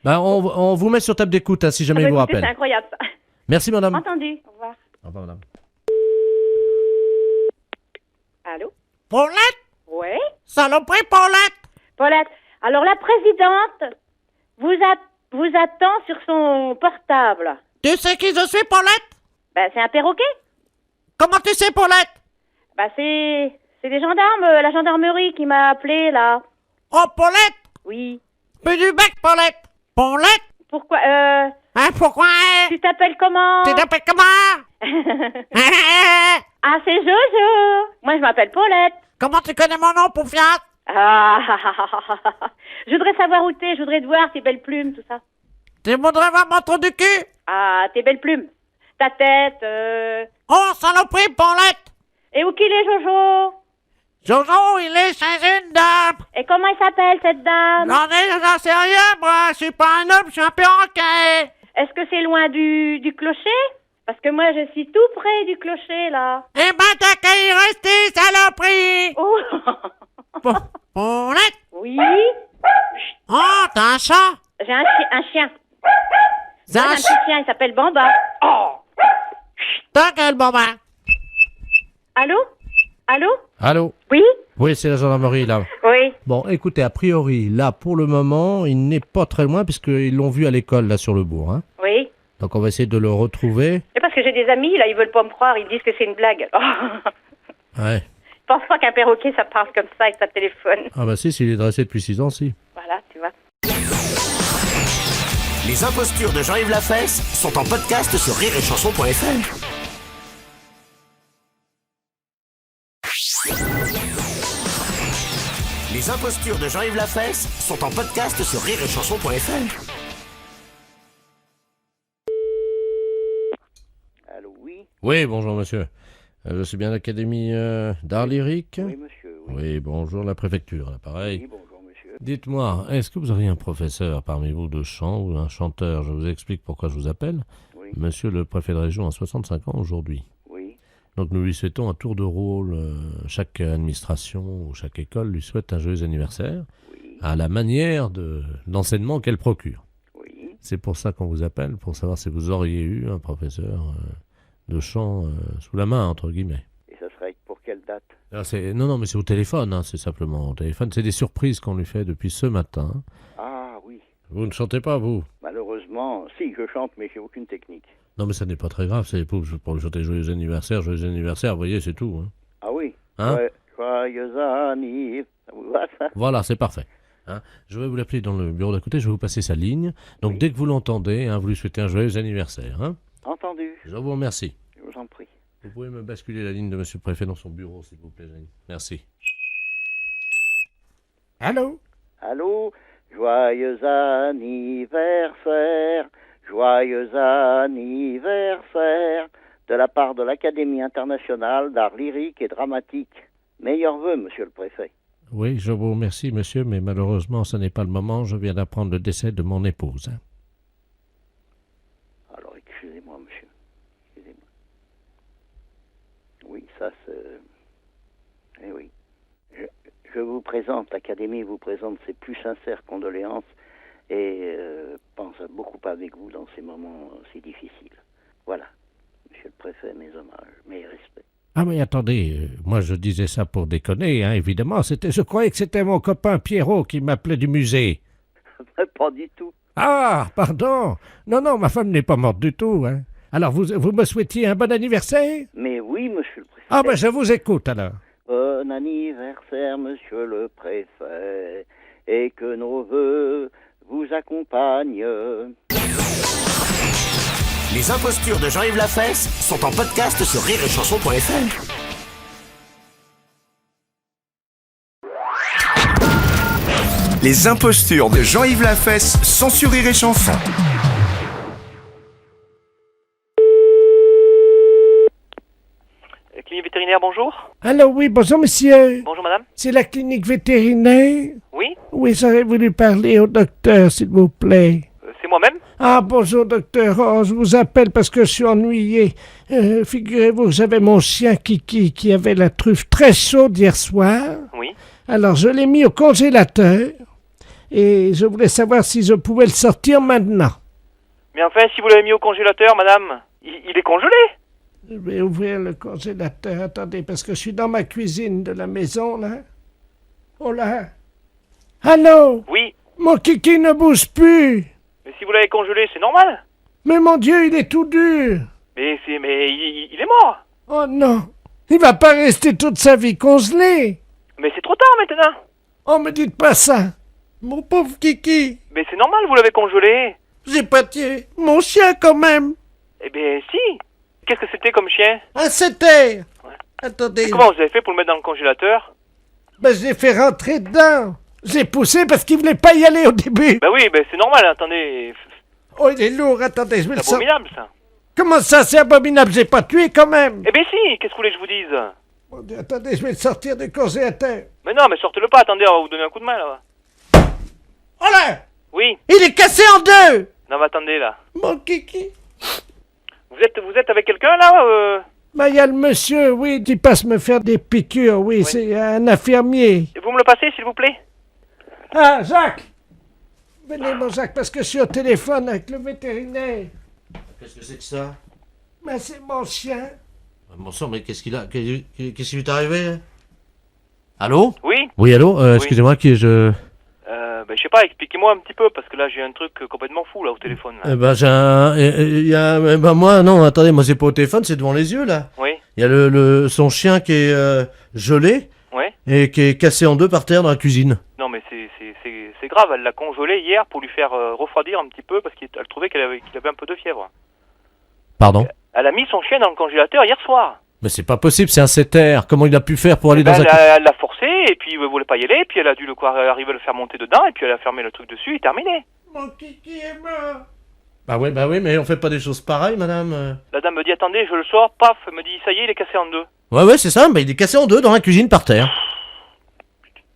Speaker 3: Bah, on vous met sur table d'écoute, hein, si jamais il vous
Speaker 6: écoutez,
Speaker 3: rappelle.
Speaker 6: c'est incroyable, ça.
Speaker 3: Merci, madame.
Speaker 6: Entendu. Au revoir.
Speaker 3: Au revoir, madame.
Speaker 6: Allô?
Speaker 5: Paulette!
Speaker 6: Ouais?
Speaker 5: Saloperie, Paulette!
Speaker 6: Paulette, alors la présidente vous attend sur son portable.
Speaker 5: Tu sais qui je suis, Paulette?
Speaker 6: Ben, c'est un perroquet.
Speaker 5: Comment tu sais, Paulette?
Speaker 6: Ben, c'est des gendarmes, la gendarmerie qui m'a appelé, là.
Speaker 5: Oh, Paulette!
Speaker 6: Oui.
Speaker 5: Plus du bec, Paulette! Paulette!
Speaker 6: Pourquoi,
Speaker 5: Hein, pourquoi?
Speaker 6: tu t'appelles comment?
Speaker 5: Tu t'appelles comment?
Speaker 6: Ah, c'est Jojo. Moi, je m'appelle Paulette.
Speaker 5: Comment tu connais mon nom, Poufias?
Speaker 6: Ah, je voudrais savoir où t'es, je voudrais te voir, tes belles plumes, tout ça.
Speaker 5: Tu voudrais voir mon trou du cul?
Speaker 6: Ah, tes belles plumes. Ta tête,
Speaker 5: Oh, saloperie, Paulette!
Speaker 6: Et où qu'il est, Jojo?
Speaker 5: Jojo, il est chez une dame!
Speaker 6: Et comment il s'appelle, cette dame?
Speaker 5: J'en sais rien, moi! Je suis pas un homme, je suis un perroquet!
Speaker 6: Est-ce que c'est loin du clocher? Parce que moi, je suis tout près du clocher, là.
Speaker 5: Eh ben, t'as qu'à y rester, saloperie!
Speaker 6: Oh.
Speaker 5: Paulette!
Speaker 6: Oui?
Speaker 5: Oh, t'as un chat?
Speaker 6: J'ai un chien.
Speaker 5: C'est
Speaker 6: Moi,
Speaker 5: un
Speaker 6: j'ai un petit chien, il s'appelle Bamba. Oh.
Speaker 5: Ta gueule, Bamba!
Speaker 6: Allô? Allô?
Speaker 11: Allô?
Speaker 6: Oui?
Speaker 11: Oui, c'est la gendarmerie, là.
Speaker 6: Oui.
Speaker 11: Bon, écoutez, a priori, là, pour le moment, il n'est pas très loin, puisqu'ils l'ont vu à l'école, là, sur le bourg. Hein.
Speaker 6: Oui.
Speaker 11: Donc, on va essayer de le retrouver.
Speaker 6: C'est parce que j'ai des amis, là, ils veulent pas me croire, ils disent que c'est une blague.
Speaker 11: Ouais.
Speaker 6: Je pense pas qu'un perroquet, ça passe comme ça avec sa téléphone.
Speaker 11: Ah bah si, s'il est dressé depuis 6 ans, si.
Speaker 6: Voilà, tu vois.
Speaker 4: Les impostures de Jean-Yves Lafesse sont en podcast sur rireetchanson.fr. Les impostures de Jean-Yves Lafesse sont en podcast sur rireetchanson.fr.
Speaker 12: Allô, oui?
Speaker 11: Oui, bonjour, monsieur. Je suis bien à l'Académie d'art lyrique?
Speaker 12: Oui, monsieur.
Speaker 11: Oui, bonjour, la préfecture, là, pareil.
Speaker 12: Oui, bonjour, monsieur.
Speaker 11: Dites-moi, est-ce que vous auriez un professeur parmi vous de chant ou un chanteur? Je vous explique pourquoi je vous appelle.
Speaker 12: Oui.
Speaker 11: Monsieur le préfet de région a 65 ans aujourd'hui.
Speaker 12: Oui.
Speaker 11: Donc nous lui souhaitons un tour de rôle. Chaque administration ou chaque école lui souhaite un joyeux anniversaire à la manière de l'enseignement qu'elle procure.
Speaker 12: Oui.
Speaker 11: C'est pour ça qu'on vous appelle, pour savoir si vous auriez eu un professeur de chant sous la main, entre guillemets.
Speaker 12: Et ça serait pour quelle date?
Speaker 11: Non, mais c'est au téléphone, hein, c'est simplement au téléphone. C'est des surprises qu'on lui fait depuis ce matin.
Speaker 12: Ah, oui.
Speaker 11: Vous ne chantez pas, vous?
Speaker 12: Malheureusement, si, je chante, mais j'ai aucune technique.
Speaker 11: Non, mais ça n'est pas très grave, c'est pour lui chanter joyeux anniversaire, vous voyez, c'est tout. Hein.
Speaker 12: Ah oui.
Speaker 11: Hein?
Speaker 12: Ouais, joyeux anniversaire. Ça vous va, ça?
Speaker 11: Voilà, c'est parfait. Hein, je vais vous l'appeler dans le bureau d'à côté, je vais vous passer sa ligne. Donc dès que vous l'entendez, hein, vous lui souhaitez un joyeux anniversaire. Hein.
Speaker 12: Entendu.
Speaker 11: Je vous remercie.
Speaker 12: Je vous en prie.
Speaker 11: Vous pouvez me basculer la ligne de monsieur le préfet dans son bureau, s'il vous plaît, Jenny. Merci.
Speaker 5: Allô?
Speaker 12: Allô? Joyeux anniversaire. Joyeux anniversaire. De la part de l'Académie internationale d'art lyrique et dramatique. Meilleurs vœux, monsieur le préfet.
Speaker 11: Oui, je vous remercie, monsieur, mais malheureusement, ce n'est pas le moment. Je viens d'apprendre le décès de mon épouse. Hein.
Speaker 12: Alors, excusez-moi, monsieur. Excusez-moi. Oui, ça, c'est... Eh oui. Je vous présente, l'Académie vous présente ses plus sincères condoléances et pense beaucoup avec vous dans ces moments si difficiles. Voilà. Monsieur le préfet, mes hommages, mes respects.
Speaker 5: Ah mais attendez, moi je disais ça pour déconner, hein, évidemment. Je croyais que c'était mon copain Pierrot qui m'appelait du musée.
Speaker 12: Pas du tout.
Speaker 5: Ah, pardon. Non, ma femme n'est pas morte du tout. Hein. Alors vous me souhaitiez un bon anniversaire?
Speaker 12: Mais oui, monsieur le préfet.
Speaker 5: Ah ben je vous écoute alors.
Speaker 12: Bon anniversaire, monsieur le préfet, et que nos vœux vous accompagnent.
Speaker 4: Les impostures de Jean-Yves Lafesse sont en podcast sur rireetchanson.fr.
Speaker 1: Les impostures de Jean-Yves Lafesse sont sur Rire et Chanson.
Speaker 13: Clinique vétérinaire, bonjour.
Speaker 5: Alors oui, bonjour monsieur.
Speaker 13: Bonjour madame.
Speaker 5: C'est la clinique vétérinaire?
Speaker 13: Oui.
Speaker 5: Oui, j'aurais voulu parler au docteur, s'il vous plaît.
Speaker 13: C'est moi-même.
Speaker 5: Ah, bonjour docteur. Oh, je vous appelle parce que je suis ennuyé. Figurez-vous, j'avais mon chien Kiki qui avait la truffe très chaude hier soir.
Speaker 13: Oui.
Speaker 5: Alors, je l'ai mis au congélateur et je voulais savoir si je pouvais le sortir maintenant.
Speaker 13: Mais enfin, si vous l'avez mis au congélateur, madame, il est congelé.
Speaker 5: Je vais ouvrir le congélateur. Attendez, parce que je suis dans ma cuisine de la maison, là. Oh là. Allô?
Speaker 13: Oui.
Speaker 5: Mon Kiki ne bouge plus.
Speaker 13: Mais si vous l'avez congelé, c'est normal.
Speaker 5: Mais mon Dieu, il est tout dur.
Speaker 13: Mais il est mort.
Speaker 5: Oh non. Il va pas rester toute sa vie congelé.
Speaker 13: Mais c'est trop tard maintenant.
Speaker 5: Oh, me dites pas ça. Mon pauvre Kiki.
Speaker 13: Mais c'est normal, vous l'avez congelé.
Speaker 5: J'ai pas tué mon chien quand même.
Speaker 13: Eh bien, si. Qu'est-ce que c'était comme chien?
Speaker 5: Un setter.
Speaker 13: Ouais.
Speaker 5: Attendez.
Speaker 13: Et comment vous avez fait pour le mettre dans le congélateur?
Speaker 5: Ben, je l'ai fait rentrer dedans. J'ai poussé parce qu'il voulait pas y aller au début.
Speaker 13: Ben oui, c'est normal, attendez.
Speaker 5: Oh, il est lourd, attendez, je vais le
Speaker 13: C'est
Speaker 5: sortir.
Speaker 13: abominable, ça.
Speaker 5: Comment ça, c'est abominable? J'ai pas tué quand même.
Speaker 13: Eh bien si, qu'est-ce que vous voulez que je vous dise?
Speaker 5: Mon Dieu, attendez, je vais le sortir du congélateur.
Speaker 13: Mais non, mais sortez-le pas, attendez, on va vous donner un coup de main, là.
Speaker 5: Oh là!
Speaker 13: Oui.
Speaker 5: Il est cassé en deux.
Speaker 13: Non, mais attendez, là.
Speaker 5: Mon Kiki.
Speaker 13: Vous êtes avec quelqu'un, là
Speaker 5: Ben, il y a le monsieur, oui, qui passe me faire des piqûres, oui. C'est un infirmier.
Speaker 13: Et vous me le passez, s'il vous plaît?
Speaker 5: Ah, Jacques! Venez, mon Jacques, parce que je suis au téléphone avec le vétérinaire.
Speaker 3: Qu'est-ce que c'est que ça?
Speaker 5: Ben, c'est mon chien.
Speaker 3: Bon sang, mais qu'est-ce qu'il a? Qu'est-ce qui lui est arrivé? Hein? Allô?
Speaker 13: Oui.
Speaker 11: Oui, allô, excusez-moi, qui je...
Speaker 13: Je sais pas, expliquez-moi un petit peu, parce que là, j'ai un truc complètement fou, là, au téléphone. Là.
Speaker 11: j'ai un... moi, non, attendez, moi, c'est pas au téléphone, c'est devant les yeux, là.
Speaker 13: Oui.
Speaker 11: Il y a son chien qui est gelé.
Speaker 13: Ouais.
Speaker 11: Et qui est cassé en deux par terre dans la cuisine.
Speaker 13: Non, mais c'est grave, elle l'a congelé hier pour lui faire refroidir un petit peu, parce qu'elle trouvait qu'il avait un peu de fièvre.
Speaker 11: Pardon?
Speaker 13: Elle a mis son chien dans le congélateur hier soir.
Speaker 11: Mais c'est pas possible, c'est un setter. Comment il a pu faire pour aller dans un...
Speaker 13: Elle l'a forcé, et puis il voulait pas y aller, puis elle a dû arriver à le faire monter dedans, et puis elle a fermé le truc dessus, et terminé.
Speaker 5: Mon kiki est mort.
Speaker 11: Bah oui, mais on fait pas des choses pareilles, madame.
Speaker 13: La dame me dit, attendez, je le sors, paf, elle me dit, ça y est, il est cassé en deux.
Speaker 11: Ouais, c'est ça, il est cassé en deux dans la cuisine par terre.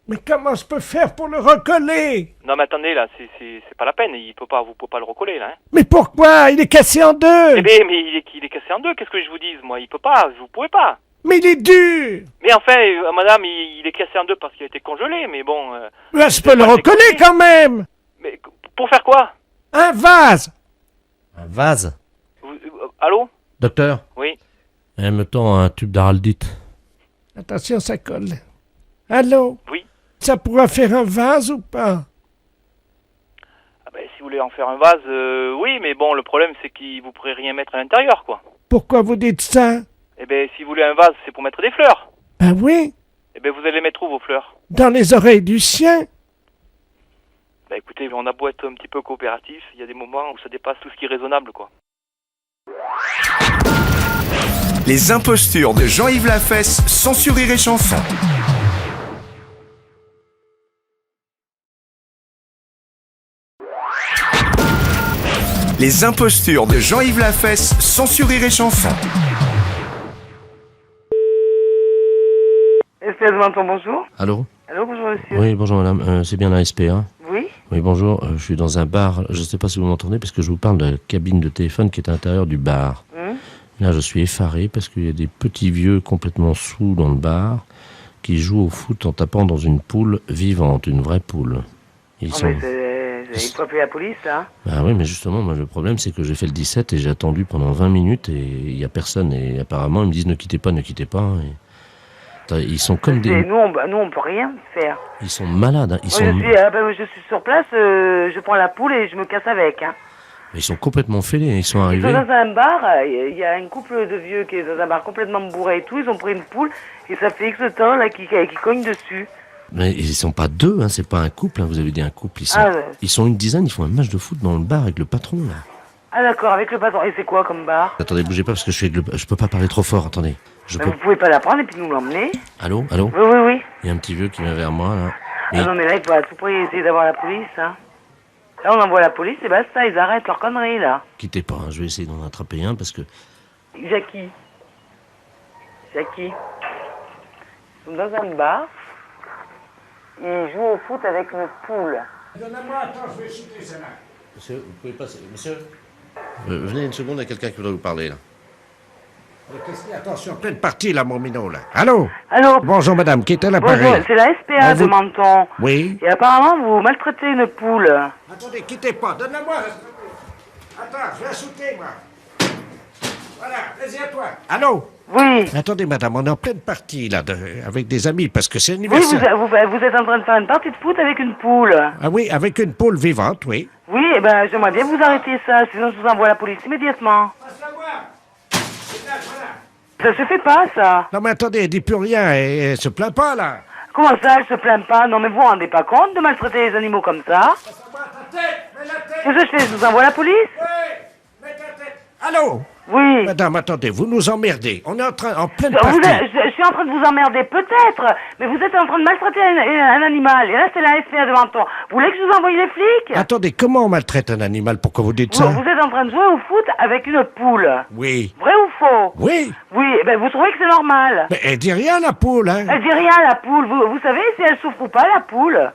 Speaker 5: Mais comment je peux faire pour le recoller?
Speaker 13: Non, mais attendez, là, c'est pas la peine, vous pouvez pas le recoller, là. Hein.
Speaker 5: Mais pourquoi? Il est cassé en deux.
Speaker 13: Eh bien, mais il est cassé en deux, qu'est-ce que je vous dise, moi? Il peut pas, vous pouvez pas.
Speaker 5: Mais il est dur.
Speaker 13: Mais enfin, madame, il est cassé en deux parce qu'il a été congelé, mais bon...
Speaker 5: Là, je peux le recoller quand même.
Speaker 13: Mais pour faire quoi?
Speaker 5: Un vase.
Speaker 11: Un vase?
Speaker 13: Allô?
Speaker 11: Docteur?
Speaker 13: Oui.
Speaker 11: Elle me tend un tube d'araldite.
Speaker 5: Attention, ça colle. Allô?
Speaker 13: Oui.
Speaker 5: Ça pourra faire un vase ou pas?
Speaker 13: Ah ben, si vous voulez en faire un vase, oui, mais bon, le problème, c'est que vous pourrez rien mettre à l'intérieur, quoi.
Speaker 5: Pourquoi vous dites ça?
Speaker 13: Eh ben, si vous voulez un vase, c'est pour mettre des fleurs.
Speaker 5: Ben oui.
Speaker 13: Eh ben, vous allez mettre où, vos fleurs?
Speaker 5: Dans les oreilles du chien.
Speaker 13: Bah écoutez, on a beau être un petit peu coopératif, il y a des moments où ça dépasse tout ce qui est raisonnable, quoi.
Speaker 1: Les impostures de Jean-Yves Lafesse, sans Rire et Chanson. Les impostures de Jean-Yves Lafesse, sans Rire et Chanson.
Speaker 2: SPA de Menton, bonjour.
Speaker 3: Allô?
Speaker 2: Allô, bonjour monsieur.
Speaker 3: Oui, bonjour madame, c'est bien la SPA?
Speaker 2: Oui.
Speaker 3: Oui, bonjour, je suis dans un bar, je ne sais pas si vous m'entendez, parce que je vous parle de la cabine de téléphone qui est à l'intérieur du bar. Là, je suis effaré parce qu'il y a des petits vieux complètement saouls dans le bar qui jouent au foot en tapant dans une poule vivante, une vraie poule. Ils sont...
Speaker 2: Il faut appeler la police, là.
Speaker 3: Bah oui, mais justement, moi, le problème, c'est que j'ai fait le 17 et j'ai attendu pendant 20 minutes et il n'y a personne. Et apparemment, ils me disent ne quittez pas. Et... Ils sont comme des...
Speaker 2: Nous, on peut rien faire.
Speaker 3: Ils sont malades. Hein.
Speaker 2: Je suis sur place, je prends la poule et je me casse avec. Hein.
Speaker 3: Mais ils sont complètement fêlés. Ils sont arrivés...
Speaker 2: Ils sont dans un bar, il y a un couple de vieux qui est dans un bar complètement bourré et tout. Ils ont pris une poule et ça fait X temps là, qui cogne dessus.
Speaker 3: Mais ils sont pas deux, hein, c'est pas un couple, hein, vous avez dit un couple. Ils sont une dizaine, ils font un match de foot dans le bar avec le patron, là.
Speaker 2: Ah d'accord, avec le patron. Et c'est quoi comme bar?
Speaker 3: Attendez, bougez pas parce que je peux pas parler trop fort, attendez.
Speaker 2: Vous pouvez pas la prendre et puis nous l'emmener?
Speaker 3: Allô?
Speaker 2: Oui.
Speaker 3: Il y a un petit vieux qui vient vers moi, là.
Speaker 2: Ah non, mais là, il faut à tout prix essayer d'avoir la police, hein. Là, on envoie la police et basta, ils arrêtent leur connerie, là.
Speaker 3: Quittez pas, hein, je vais essayer d'en attraper un parce que...
Speaker 2: Jackie. Ils sont dans un bar. Ils jouent au foot avec une poule.
Speaker 5: Donnez-moi, attends, je vais chuter celle-là.
Speaker 3: Monsieur, vous pouvez passer. Monsieur venez une seconde, il y a quelqu'un qui voudrait vous parler, là.
Speaker 5: Attention, pleine partie, là, mon minot, là. Allô?
Speaker 2: Allô?
Speaker 5: Bonjour, madame, qui est à l'appareil?
Speaker 2: Bonjour, c'est la SPA de Menton.
Speaker 5: Oui.
Speaker 2: Et apparemment, vous maltraitez une poule.
Speaker 5: Attendez, quittez pas, donne-la-moi. Attends, je vais la shooter, moi. Voilà, vas-y à toi. Allô?
Speaker 2: Oui.
Speaker 5: Attendez, madame, on est en pleine partie, là, avec des amis, parce que c'est
Speaker 2: Oui,
Speaker 5: anniversaire.
Speaker 2: vous êtes en train de faire une partie de foot avec une poule.
Speaker 5: Ah oui, avec une poule vivante, oui.
Speaker 2: Oui, eh ben, j'aimerais bien vous arrêter ça, sinon je vous envoie la police immédiatement. Ça se fait pas, ça.
Speaker 5: Non, mais attendez, elle dit plus rien, elle se plaint pas, là.
Speaker 2: Comment ça, elle se plaint pas? Non, mais vous vous rendez pas compte de maltraiter les animaux comme ça? Qu'est-ce que je fais? Je vous envoie la police?
Speaker 5: Oui, mets ta tête. Allô?
Speaker 2: Oui.
Speaker 5: Madame, attendez, vous nous emmerdez. On est en pleine
Speaker 2: Je
Speaker 5: partie.
Speaker 2: suis en train de vous emmerder, peut-être, mais vous êtes en train de maltraiter un animal. Et là, c'est la SPA de Menton. Vous voulez que je vous envoie les flics?
Speaker 5: Attendez, comment on maltraite un animal? Pourquoi vous dites ça?
Speaker 2: Vous êtes en train de jouer au foot avec une poule.
Speaker 5: Oui.
Speaker 2: Vrai ou faux?
Speaker 5: Oui.
Speaker 2: Oui, eh ben vous trouvez que c'est normal?
Speaker 5: Mais elle dit rien, la poule, hein?
Speaker 2: Elle dit rien, la poule. Vous savez si elle souffre ou pas, la poule?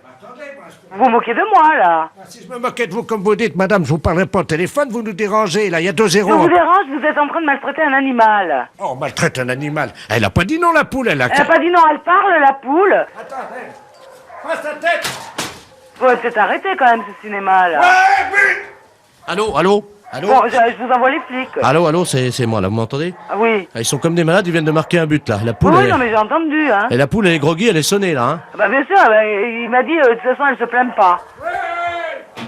Speaker 2: Vous vous moquez de moi, là.
Speaker 5: Si je me moquais de vous comme vous dites, madame, je vous parlerai pas au téléphone, vous nous dérangez, là, il y a 2-0.
Speaker 2: Je vous dérange, vous êtes en train de maltraiter un animal.
Speaker 5: Oh, on maltraite un animal. Elle a pas dit non, la poule, elle a...
Speaker 2: Elle a pas dit non, elle parle, la poule.
Speaker 5: Attends, passe ta tête.
Speaker 2: Faut peut-être arrêter, quand même, ce cinéma, là.
Speaker 5: Ouais, but.
Speaker 3: Allô?
Speaker 11: Allô?
Speaker 14: Bon, je vous envoie les flics.
Speaker 11: Allô, c'est moi là, vous m'entendez?
Speaker 14: Ah oui.
Speaker 11: Ils sont comme des malades, ils viennent de marquer un but là. La poule,
Speaker 14: Oui,
Speaker 11: elle...
Speaker 14: non, mais j'ai entendu, hein.
Speaker 11: Et la poule, elle est groggy, elle est sonnée là, hein.
Speaker 14: Bah, bien sûr, bah, il m'a dit, de toute façon, elle se plaint pas.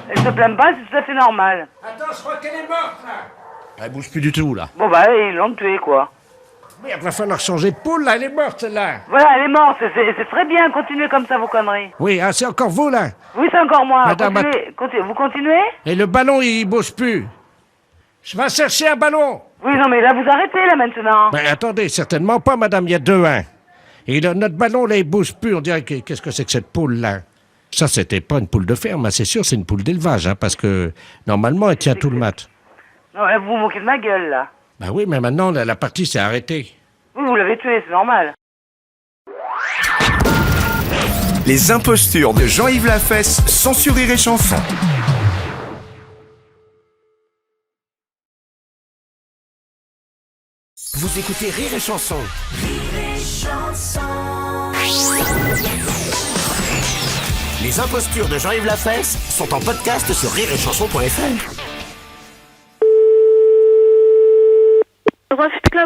Speaker 14: Elle se plaint pas, c'est tout à fait normal.
Speaker 5: Attends, je crois qu'elle est morte, là.
Speaker 11: Elle bouge plus du tout là.
Speaker 14: Bon, bah, ils l'ont tuée, quoi.
Speaker 5: Mais il va falloir changer de poule, là, elle est morte, celle-là.
Speaker 14: Voilà, elle est morte, c'est très bien, continuez comme ça vos conneries.
Speaker 5: Oui, c'est encore vous, là.
Speaker 14: Oui, c'est encore moi.
Speaker 5: Madame,
Speaker 14: Vous continuez?
Speaker 5: Et le ballon, il bouge plus. Je vais chercher un ballon.
Speaker 14: Oui, non, mais là, vous arrêtez, là, maintenant.
Speaker 5: Ben, attendez, certainement pas, madame, il y a 2-1. Et notre ballon, là, il bouge plus. On dirait, qu'est-ce que c'est que cette poule-là? Ça, c'était pas une poule de ferme, hein, c'est sûr, c'est une poule d'élevage, hein, parce que, normalement, elle tient tout le mat.
Speaker 14: Non, là, vous vous moquez de ma gueule, là.
Speaker 5: Ben oui, mais maintenant, la partie s'est arrêtée.
Speaker 14: Oui, vous l'avez tuée, c'est normal.
Speaker 1: Les impostures de Jean-Yves Lafesse, sans Rire et Chanson.
Speaker 4: Vous écoutez Rire et Chanson. Rire et Chanson. Les impostures de Jean-Yves Lafesse sont en podcast sur rireetchanson.fr.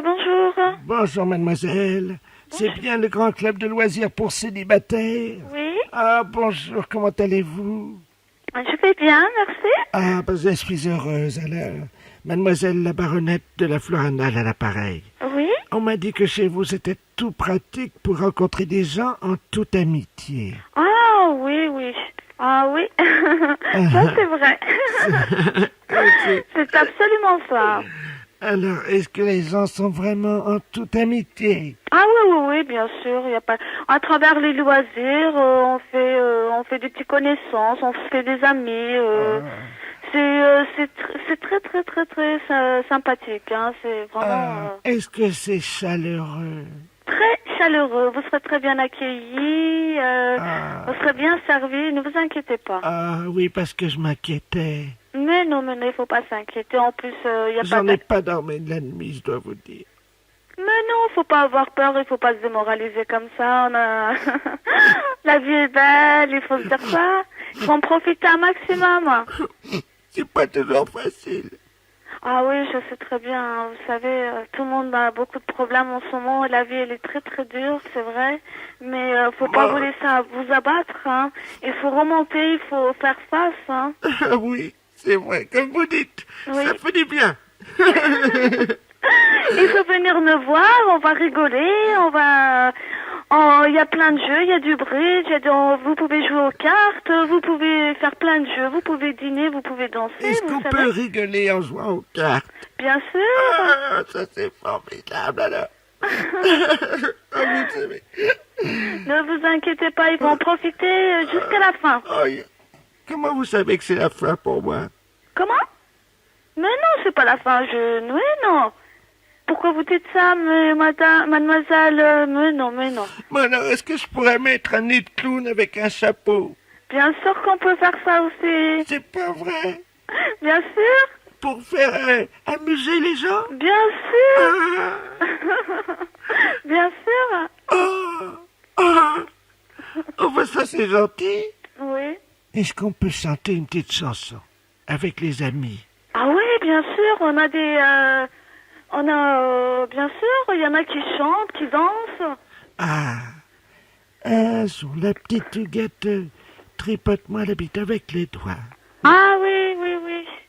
Speaker 6: Bonjour.
Speaker 5: Bonjour, mademoiselle. C'est bien le grand club de loisirs pour célibataires?
Speaker 6: Oui.
Speaker 5: Ah, bonjour, comment allez-vous?
Speaker 6: Je vais bien, merci.
Speaker 5: Ah, ben, je suis heureuse, alors. Mademoiselle la baronette de la Floranale à l'appareil.
Speaker 6: Oui.
Speaker 5: On m'a dit que chez vous, c'était tout pratique pour rencontrer des gens en toute amitié.
Speaker 6: Ah, oui. Ah, oui. Ça, c'est vrai. C'est absolument ça.
Speaker 5: Alors, est-ce que les gens sont vraiment en toute amitié?
Speaker 6: Ah oui, bien sûr. Il y a pas. À travers les loisirs, on fait des petites connaissances, on se fait des amis. C'est très sympathique. Hein. C'est vraiment.
Speaker 5: Est-ce que c'est chaleureux?
Speaker 6: Très chaleureux. Vous serez très bien accueillis. Vous serez bien servis. Ne vous inquiétez pas.
Speaker 5: Ah oui, parce que je m'inquiétais.
Speaker 6: Mais non, il faut pas s'inquiéter. En plus, il y a pas.
Speaker 5: J'en ai pas dormi de la nuit, je dois vous dire.
Speaker 6: Mais non, faut pas avoir peur, il faut pas se démoraliser comme ça. La vie est belle, il faut se dire ça. Il faut en profiter un maximum.
Speaker 5: C'est pas toujours facile.
Speaker 6: Ah oui, je sais très bien. Hein. Vous savez, tout le monde a beaucoup de problèmes en ce moment. La vie, elle est très dure, c'est vrai. Mais faut pas vous laisser vous abattre. Hein. Il faut remonter, il faut faire face. Hein.
Speaker 5: Oui, c'est vrai, comme vous dites.
Speaker 6: Oui.
Speaker 5: Ça fait du bien.
Speaker 6: Il faut venir me voir, on va rigoler, il y a plein de jeux, il y a du bridge, vous pouvez jouer aux cartes, vous pouvez faire plein de jeux, vous pouvez dîner, vous pouvez danser.
Speaker 5: Est-ce qu'on peut rigoler en jouant aux cartes?
Speaker 6: Bien sûr.
Speaker 5: Ah, ça c'est formidable alors.
Speaker 6: Ne vous inquiétez pas, ils vont en profiter jusqu'à la fin.
Speaker 5: Comment vous savez que c'est la fin pour moi?
Speaker 6: Comment? Mais non, c'est pas la fin, oui, non. Pourquoi vous dites ça, mademoiselle? Mais non.
Speaker 5: Mais alors, est-ce que je pourrais mettre un nez de clown avec un chapeau?
Speaker 6: Bien sûr qu'on peut faire ça aussi.
Speaker 5: C'est pas vrai?
Speaker 6: Bien sûr.
Speaker 5: Pour faire amuser les gens?
Speaker 6: Bien sûr. Bien sûr.
Speaker 5: Oh, bah ça c'est gentil.
Speaker 6: Oui.
Speaker 5: Est-ce qu'on peut chanter une petite chanson avec les amis?
Speaker 6: Ah oui, bien sûr, bien sûr, il y en a qui chantent, qui dansent.
Speaker 5: Sur la petite huguette, tripote-moi la bite avec les doigts.
Speaker 6: Ah oui.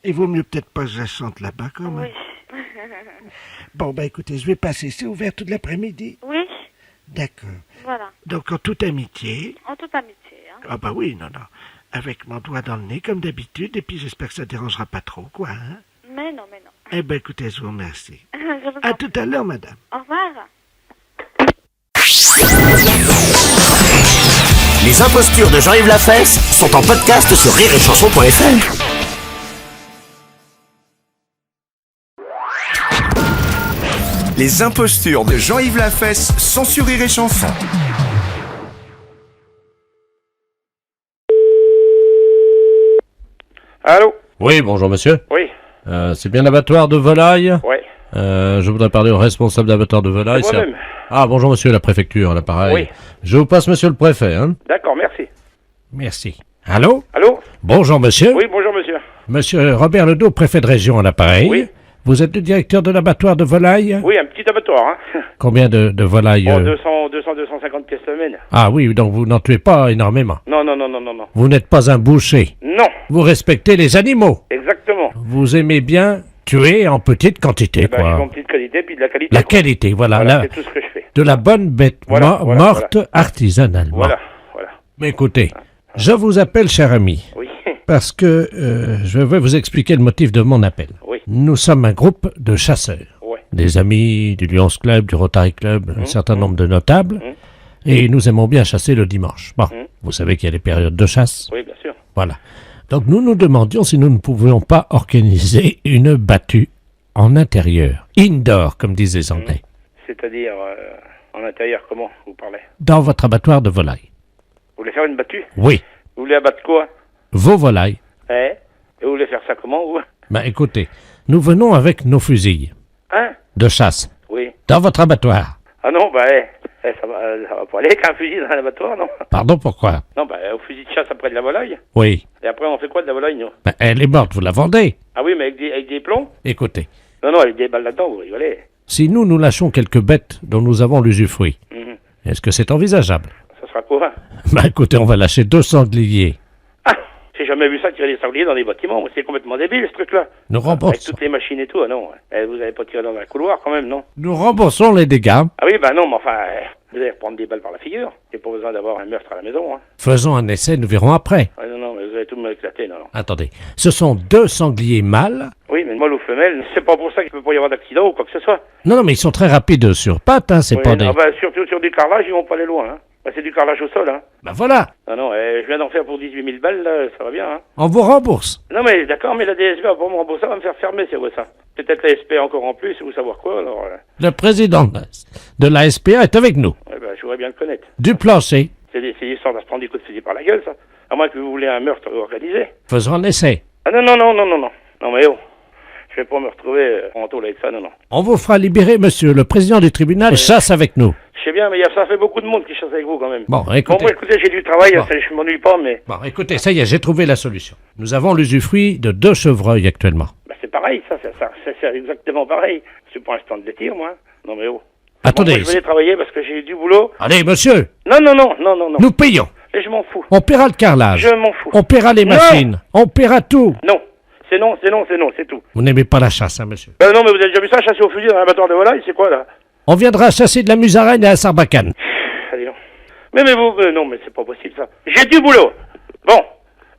Speaker 5: Il vaut mieux peut-être pas que je la chante là-bas quand même.
Speaker 6: Oui.
Speaker 5: Bon, écoutez, je vais passer, c'est ouvert toute l'après-midi?
Speaker 6: Oui.
Speaker 5: D'accord.
Speaker 6: Voilà.
Speaker 5: Donc en toute amitié?
Speaker 6: En toute amitié, hein.
Speaker 5: Ah oui, non. Avec mon doigt dans le nez comme d'habitude, et puis j'espère que ça dérangera pas trop, quoi, hein?
Speaker 6: Mais non.
Speaker 5: Eh ben, écoutez, je vous remercie. À tout à l'heure, madame.
Speaker 6: Au revoir.
Speaker 4: Les impostures de Jean-Yves Lafesse sont en podcast sur rireetchanson.fr.
Speaker 1: Les impostures de Jean-Yves Lafesse, sans Rire et Chanson.
Speaker 10: Allô?
Speaker 11: Oui, bonjour monsieur.
Speaker 10: Oui.
Speaker 11: C'est bien l'abattoir de volailles?
Speaker 10: Oui.
Speaker 11: Je voudrais parler au responsable d'abattoir de volailles.
Speaker 10: C'est moi-même.
Speaker 11: Ah, bonjour monsieur, la préfecture, à l'appareil.
Speaker 10: Oui.
Speaker 11: Je vous passe monsieur le préfet, hein?
Speaker 10: D'accord, merci.
Speaker 5: Merci. Allô?
Speaker 10: Allô?
Speaker 11: Bonjour monsieur.
Speaker 10: Oui, bonjour monsieur.
Speaker 15: Monsieur Robert Ledoux, préfet de région à l'appareil.
Speaker 16: Oui.
Speaker 15: Vous êtes le directeur de l'abattoir de volailles?
Speaker 16: Oui, un petit abattoir, hein.
Speaker 15: Combien de volailles?
Speaker 16: 250 pièces semaine.
Speaker 15: Ah oui, donc vous n'en tuez pas énormément.
Speaker 16: Non.
Speaker 15: Vous n'êtes pas un boucher.
Speaker 16: Non.
Speaker 15: Vous respectez les animaux.
Speaker 16: Exactement.
Speaker 15: Vous aimez bien tuer en petite quantité,
Speaker 16: Eh ben,
Speaker 15: quoi.
Speaker 16: en petite qualité, puis de la qualité.
Speaker 15: La
Speaker 16: quoi.
Speaker 15: qualité, voilà.
Speaker 16: Voilà,
Speaker 15: la-
Speaker 16: c'est tout ce que je fais.
Speaker 15: de la bonne bête morte artisanalement.
Speaker 16: Voilà.
Speaker 15: Mais écoutez, je vous appelle, cher ami,
Speaker 16: Oui.
Speaker 15: parce que je vais vous expliquer le motif de mon appel.
Speaker 16: Oui.
Speaker 15: Nous sommes un groupe de chasseurs.
Speaker 16: Ouais.
Speaker 15: Des amis du Lions Club, du Rotary Club, un certain nombre de notables. Et nous aimons bien chasser le dimanche. Bon, vous savez qu'il y a des périodes de chasse.
Speaker 16: Oui, bien sûr.
Speaker 15: Voilà. Donc nous nous demandions si nous ne pouvions pas organiser une battue en intérieur, indoor, comme disent les Anglais,
Speaker 16: C'est-à-dire, en intérieur, comment vous parlez?
Speaker 15: dans votre abattoir de volailles.
Speaker 16: Vous voulez faire une battue?
Speaker 15: Oui,
Speaker 16: Vous voulez abattre quoi?
Speaker 15: vos volailles.
Speaker 16: Et vous voulez faire ça comment, vous?
Speaker 15: Ben écoutez, nous venons avec nos fusils
Speaker 16: Hein?
Speaker 15: de chasse
Speaker 16: Oui.
Speaker 15: dans votre abattoir.
Speaker 16: Ah non, ça va pas aller avec un fusil dans l'abattoir, non?
Speaker 15: Pardon, pourquoi?
Speaker 16: Non, au fusil de chasse après de la volaille.
Speaker 15: Oui.
Speaker 16: Et après, on fait quoi de la volaille, nous?
Speaker 15: Ben, elle est morte, vous la vendez.
Speaker 16: Ah oui, mais avec des plombs?
Speaker 15: Écoutez,
Speaker 16: Non, avec des balles là-dedans, vous rigolez.
Speaker 15: si nous lâchons quelques bêtes dont nous avons l'usufruit,
Speaker 16: Mhm.
Speaker 15: est-ce que c'est envisageable?
Speaker 16: Ça sera quoi?
Speaker 15: Ben écoutez, on va lâcher 2 sangliers.
Speaker 16: J'ai jamais vu ça, tirer des sangliers dans des bâtiments. Moi, c'est complètement débile, ce truc-là.
Speaker 15: Nous
Speaker 16: Avec
Speaker 15: remboursons.
Speaker 16: toutes les machines et tout, ah non. Vous avez pas tiré dans un couloir, quand même, non?
Speaker 15: Nous remboursons les dégâts.
Speaker 16: Ah oui, non, mais enfin, vous allez reprendre des balles par la figure. J'ai pas besoin d'avoir un meurtre à la maison, hein.
Speaker 15: Faisons un essai, nous verrons après.
Speaker 16: Ah non, mais vous allez tout me éclater, non.
Speaker 15: Attendez, ce sont 2 sangliers mâles.
Speaker 16: Oui, mais mâle ou femelle, c'est pas pour ça qu'il peut pas y avoir d'accident ou quoi que ce soit.
Speaker 15: Non, mais ils sont très rapides sur pattes, hein, c'est
Speaker 16: Oui,
Speaker 15: pas des...
Speaker 16: surtout sur du carrelage, ils vont pas aller loin, hein. C'est du carrelage au sol, hein.
Speaker 15: Ben voilà,
Speaker 16: Non, je viens d'en faire pour 18 000 balles, là, ça va bien, hein.
Speaker 15: on vous rembourse.
Speaker 16: Non, mais d'accord, mais la DSB va pas me rembourser, va me faire fermer, c'est vrai ça. Peut-être la SP encore en plus, ou savoir quoi, alors...
Speaker 15: Le président de la SPA est avec nous.
Speaker 16: je voudrais bien le connaître.
Speaker 15: Du plancher.
Speaker 16: C'est l'histoire de se prendre des coups de fusil par la gueule, ça. À moins que vous voulez un meurtre organisé.
Speaker 15: Faisons un essai.
Speaker 16: Ah non. Non, mais je vais pas me retrouver en tôle avec ça, non.
Speaker 15: On vous fera libérer, monsieur. Le président du tribunal chasse avec nous.
Speaker 16: Je sais bien, mais ça fait beaucoup de monde qui chasse avec vous, quand même.
Speaker 15: Bon, écoutez.
Speaker 16: Écoutez, j'ai du travail,
Speaker 15: Bon.
Speaker 16: je m'ennuie pas, mais...
Speaker 15: Bon, écoutez, ça y est, j'ai trouvé la solution. Nous avons l'usufruit de 2 chevreuils actuellement.
Speaker 16: C'est pareil, ça, c'est exactement pareil. C'est pas un stand de laitier, moi. Non, mais
Speaker 15: Attendez.
Speaker 16: Moi, je vais aller travailler parce que j'ai du boulot.
Speaker 15: Allez, monsieur.
Speaker 16: Non.
Speaker 15: Nous payons.
Speaker 16: Et je m'en fous.
Speaker 15: On paiera le carrelage.
Speaker 16: Je m'en fous.
Speaker 15: On paiera les
Speaker 16: Non.
Speaker 15: machines. On paiera tout.
Speaker 16: Non. C'est non, c'est tout.
Speaker 15: Vous n'aimez pas la chasse, hein, monsieur?
Speaker 16: Non, mais vous avez déjà vu ça, chasser au fusil dans un abattoir de volaille, c'est quoi, là?
Speaker 15: On viendra chasser de la musaraigne à la Sarbacane.
Speaker 16: Allez, non. Mais vous, non, mais c'est pas possible, ça. J'ai du boulot. Bon,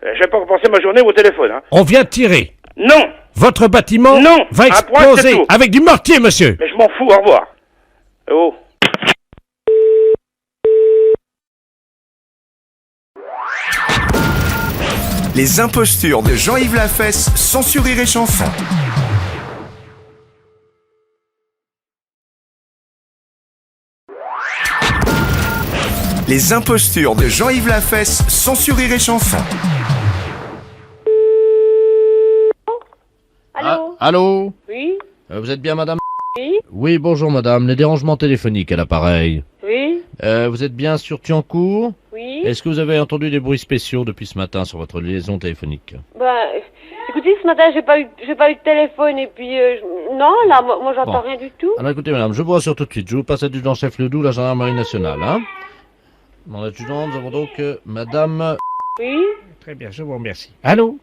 Speaker 16: je vais pas commencer ma journée au téléphone, hein.
Speaker 15: On vient tirer.
Speaker 16: Non.
Speaker 15: Votre bâtiment
Speaker 16: Non.
Speaker 15: va
Speaker 16: Un point, c'est
Speaker 15: exploser
Speaker 16: tout.
Speaker 15: avec du mortier, monsieur.
Speaker 16: Mais je m'en fous, au revoir. Oh.
Speaker 1: Les impostures de Jean-Yves Lafesse, sans Rire et Chanson. Les impostures de Jean-Yves Lafesse, sans Rire et Chanson.
Speaker 6: Allô?
Speaker 3: Allô?
Speaker 6: Oui?
Speaker 3: Vous êtes bien madame?
Speaker 6: Oui?
Speaker 3: Oui, bonjour madame. Les dérangements téléphoniques à l'appareil.
Speaker 6: Oui?
Speaker 3: Vous êtes bien sur Thiancourt?
Speaker 6: Oui?
Speaker 3: Est-ce que vous avez entendu des bruits spéciaux depuis ce matin sur votre liaison téléphonique?
Speaker 6: Écoutez, ce matin, j'ai pas eu de téléphone et puis, non, là, moi j'entends
Speaker 3: Bon.
Speaker 6: rien du tout.
Speaker 3: Alors écoutez madame, je vous rassure tout de suite. Je vous passe l'adjudant-chef Ledoux, la gendarmerie nationale, hein? Dans l'adjudant, nous avons donc madame...
Speaker 6: Oui?
Speaker 15: Très bien, je vous remercie. Allô?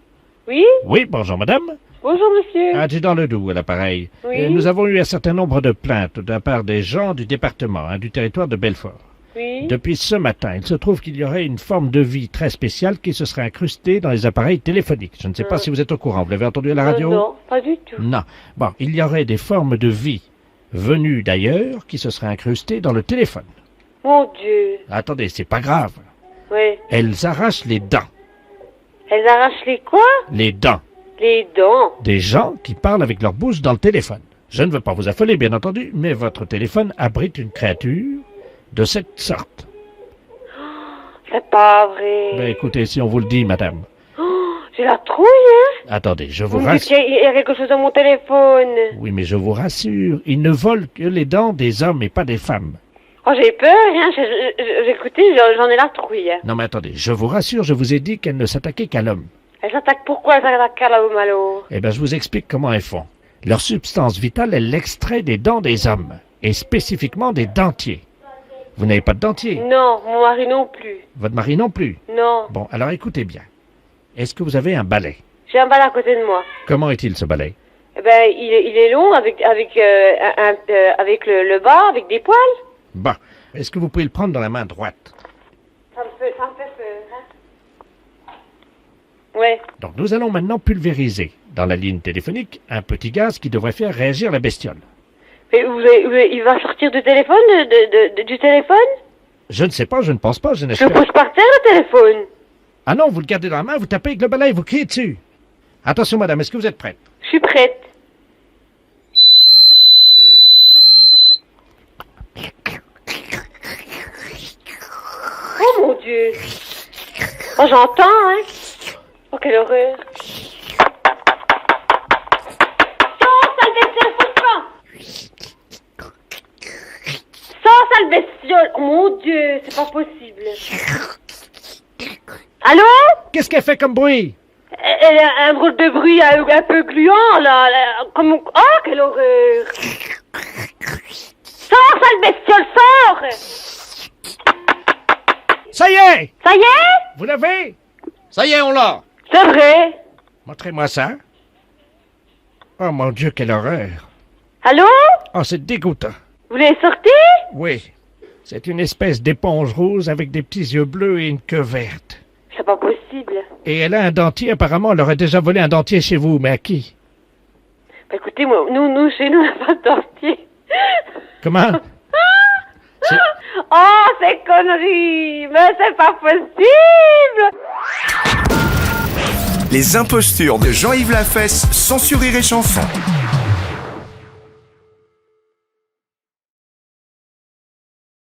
Speaker 6: Oui?
Speaker 15: Oui, bonjour madame.
Speaker 6: Bonjour, monsieur.
Speaker 15: Adjudant Ledoux à l'appareil.
Speaker 6: Oui.
Speaker 15: Nous avons eu un certain nombre de plaintes de la part des gens du département, du territoire de Belfort.
Speaker 6: Oui?
Speaker 15: Depuis ce matin, il se trouve qu'il y aurait une forme de vie très spéciale qui se serait incrustée dans les appareils téléphoniques. Je ne sais pas si vous êtes au courant. Vous l'avez entendu à la radio?
Speaker 6: Non, pas du tout.
Speaker 15: Non. Bon, il y aurait des formes de vie venues d'ailleurs qui se seraient incrustées dans le téléphone.
Speaker 6: Mon Dieu.
Speaker 15: Attendez, c'est pas grave.
Speaker 6: Oui.
Speaker 15: Elles arrachent les dents.
Speaker 6: Elles arrachent les quoi?
Speaker 15: Les dents.
Speaker 6: Les dents.
Speaker 15: Des gens qui parlent avec leur bouche dans le téléphone. Je ne veux pas vous affoler, bien entendu, mais votre téléphone abrite une créature de cette sorte.
Speaker 6: C'est pas vrai.
Speaker 15: Ben, écoutez, si on vous le dit, madame.
Speaker 6: Oh, j'ai la trouille, hein?
Speaker 15: Attendez, je vous
Speaker 6: Vous me dites
Speaker 15: rassure.
Speaker 6: qu'il y a quelque chose dans mon téléphone.
Speaker 15: Oui, mais je vous rassure, ils ne volent que les dents des hommes et pas des femmes.
Speaker 6: Oh, j'ai peur, hein? Écoutez, j'en ai la trouille. Hein.
Speaker 15: Non, mais attendez, je vous rassure, je vous ai dit qu'elle ne s'attaquait qu'à l'homme.
Speaker 17: Elles s'attaquent pourquoi elles s'attaquent à la malo?
Speaker 5: Eh bien, je vous explique comment elles font. Leur substance vitale est l'extrait des dents des hommes, et spécifiquement des dentiers. Vous n'avez pas de dentier?
Speaker 17: Non, mon mari non plus.
Speaker 5: Votre mari non plus?
Speaker 17: Non.
Speaker 5: Bon, alors écoutez bien. Est-ce que vous avez un balai?
Speaker 17: J'ai un balai à côté de moi.
Speaker 5: Comment est-il ce balai?
Speaker 17: Eh ben, il est long avec le bas, avec des poils.
Speaker 5: Bon. Est-ce que vous pouvez le prendre dans la main droite?
Speaker 17: Ça me fait peur, hein. Ouais.
Speaker 5: Donc nous allons maintenant pulvériser dans la ligne téléphonique un petit gaz qui devrait faire réagir la bestiole.
Speaker 17: Mais il va sortir du téléphone, du téléphone?
Speaker 5: Je ne sais pas, je ne pense pas, je
Speaker 17: Je
Speaker 5: n'espère
Speaker 17: le pose par terre, le téléphone.
Speaker 5: Ah non, vous le gardez dans la main, vous tapez avec le balai, vous criez dessus. Attention madame, est-ce que vous êtes prête?
Speaker 17: Je suis prête. Oh mon Dieu. Oh, j'entends, hein. Oh, quelle horreur. Sors, sale bestiole, fous-toi. Sors, sale bestiole. Oh mon Dieu, c'est pas possible. Allô?
Speaker 5: Qu'est-ce qu'elle fait comme bruit?
Speaker 17: Elle a un drôle de bruit un peu gluant, là. Comme... Oh, quelle horreur. Sors, sale bestiole, sors.
Speaker 5: Ça y est!
Speaker 17: Ça y est?
Speaker 5: Vous l'avez? Ça y est, on l'a!
Speaker 17: C'est vrai.
Speaker 5: Montrez-moi ça. Oh mon Dieu, quelle horreur!
Speaker 17: Allô?
Speaker 5: Oh, c'est dégoûtant.
Speaker 17: Vous l'avez sorti?
Speaker 5: Oui. C'est une espèce d'éponge rose avec des petits yeux bleus et une queue verte.
Speaker 17: C'est pas possible.
Speaker 5: Et elle a un dentier, apparemment, elle aurait déjà volé un dentier chez vous, mais à qui?
Speaker 17: Bah écoutez, moi, nous, chez nous, on n'a pas de dentier.
Speaker 5: Comment?
Speaker 17: Oh, c'est connerie! Mais c'est pas possible!
Speaker 1: Les impostures de Jean-Yves Lafesse, sans Rire et Chanson.